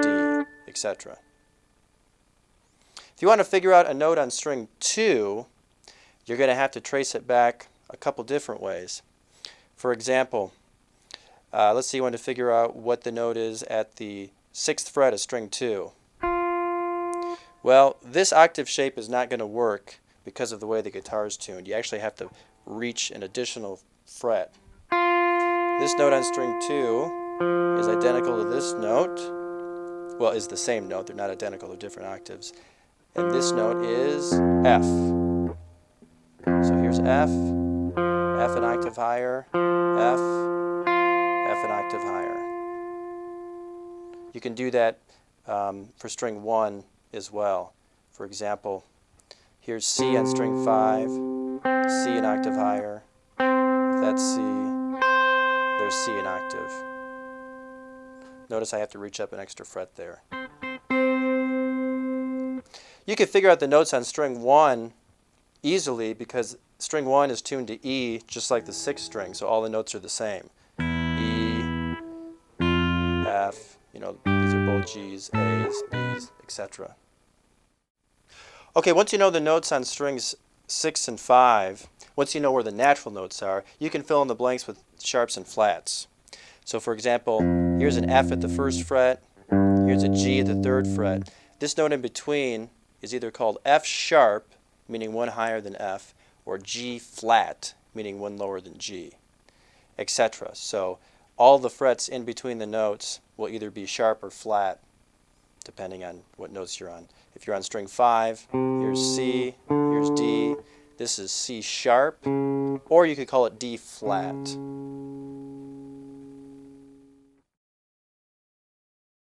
D, etc. If you want to figure out a note on string 2, you're going to have to trace it back a couple different ways. For example, let's say you want to figure out what the note is at the 6th fret of string 2. Well, this octave shape is not going to work because of the way the guitar is tuned. You actually have to reach an additional fret. This note on string 2 is identical to this note. Well, is the same note. They're not identical. They're different octaves. And this note is F. So here's F, F an octave higher, F, F an octave higher. You can do that for string 1 as well. For example, here's C on string 5, C an octave higher. If that's C, there's C an octave. Notice I have to reach up an extra fret there. You can figure out the notes on string 1 easily because string 1 is tuned to E just like the 6th string, so all the notes are the same. E, F, these are both G's, A's, B's, etc. Okay, once you know the notes on strings 6 and 5, once you know where the natural notes are, you can fill in the blanks with sharps and flats. So for example, here's an F at the 1st fret, here's a G at the 3rd fret. This note in between is either called F sharp, meaning 1 higher than F, or G flat, meaning 1 lower than G, etc. So all the frets in between the notes will either be sharp or flat, depending on what notes you're on. If you're on string 5, here's C, here's D. This is C sharp, or you could call it D flat.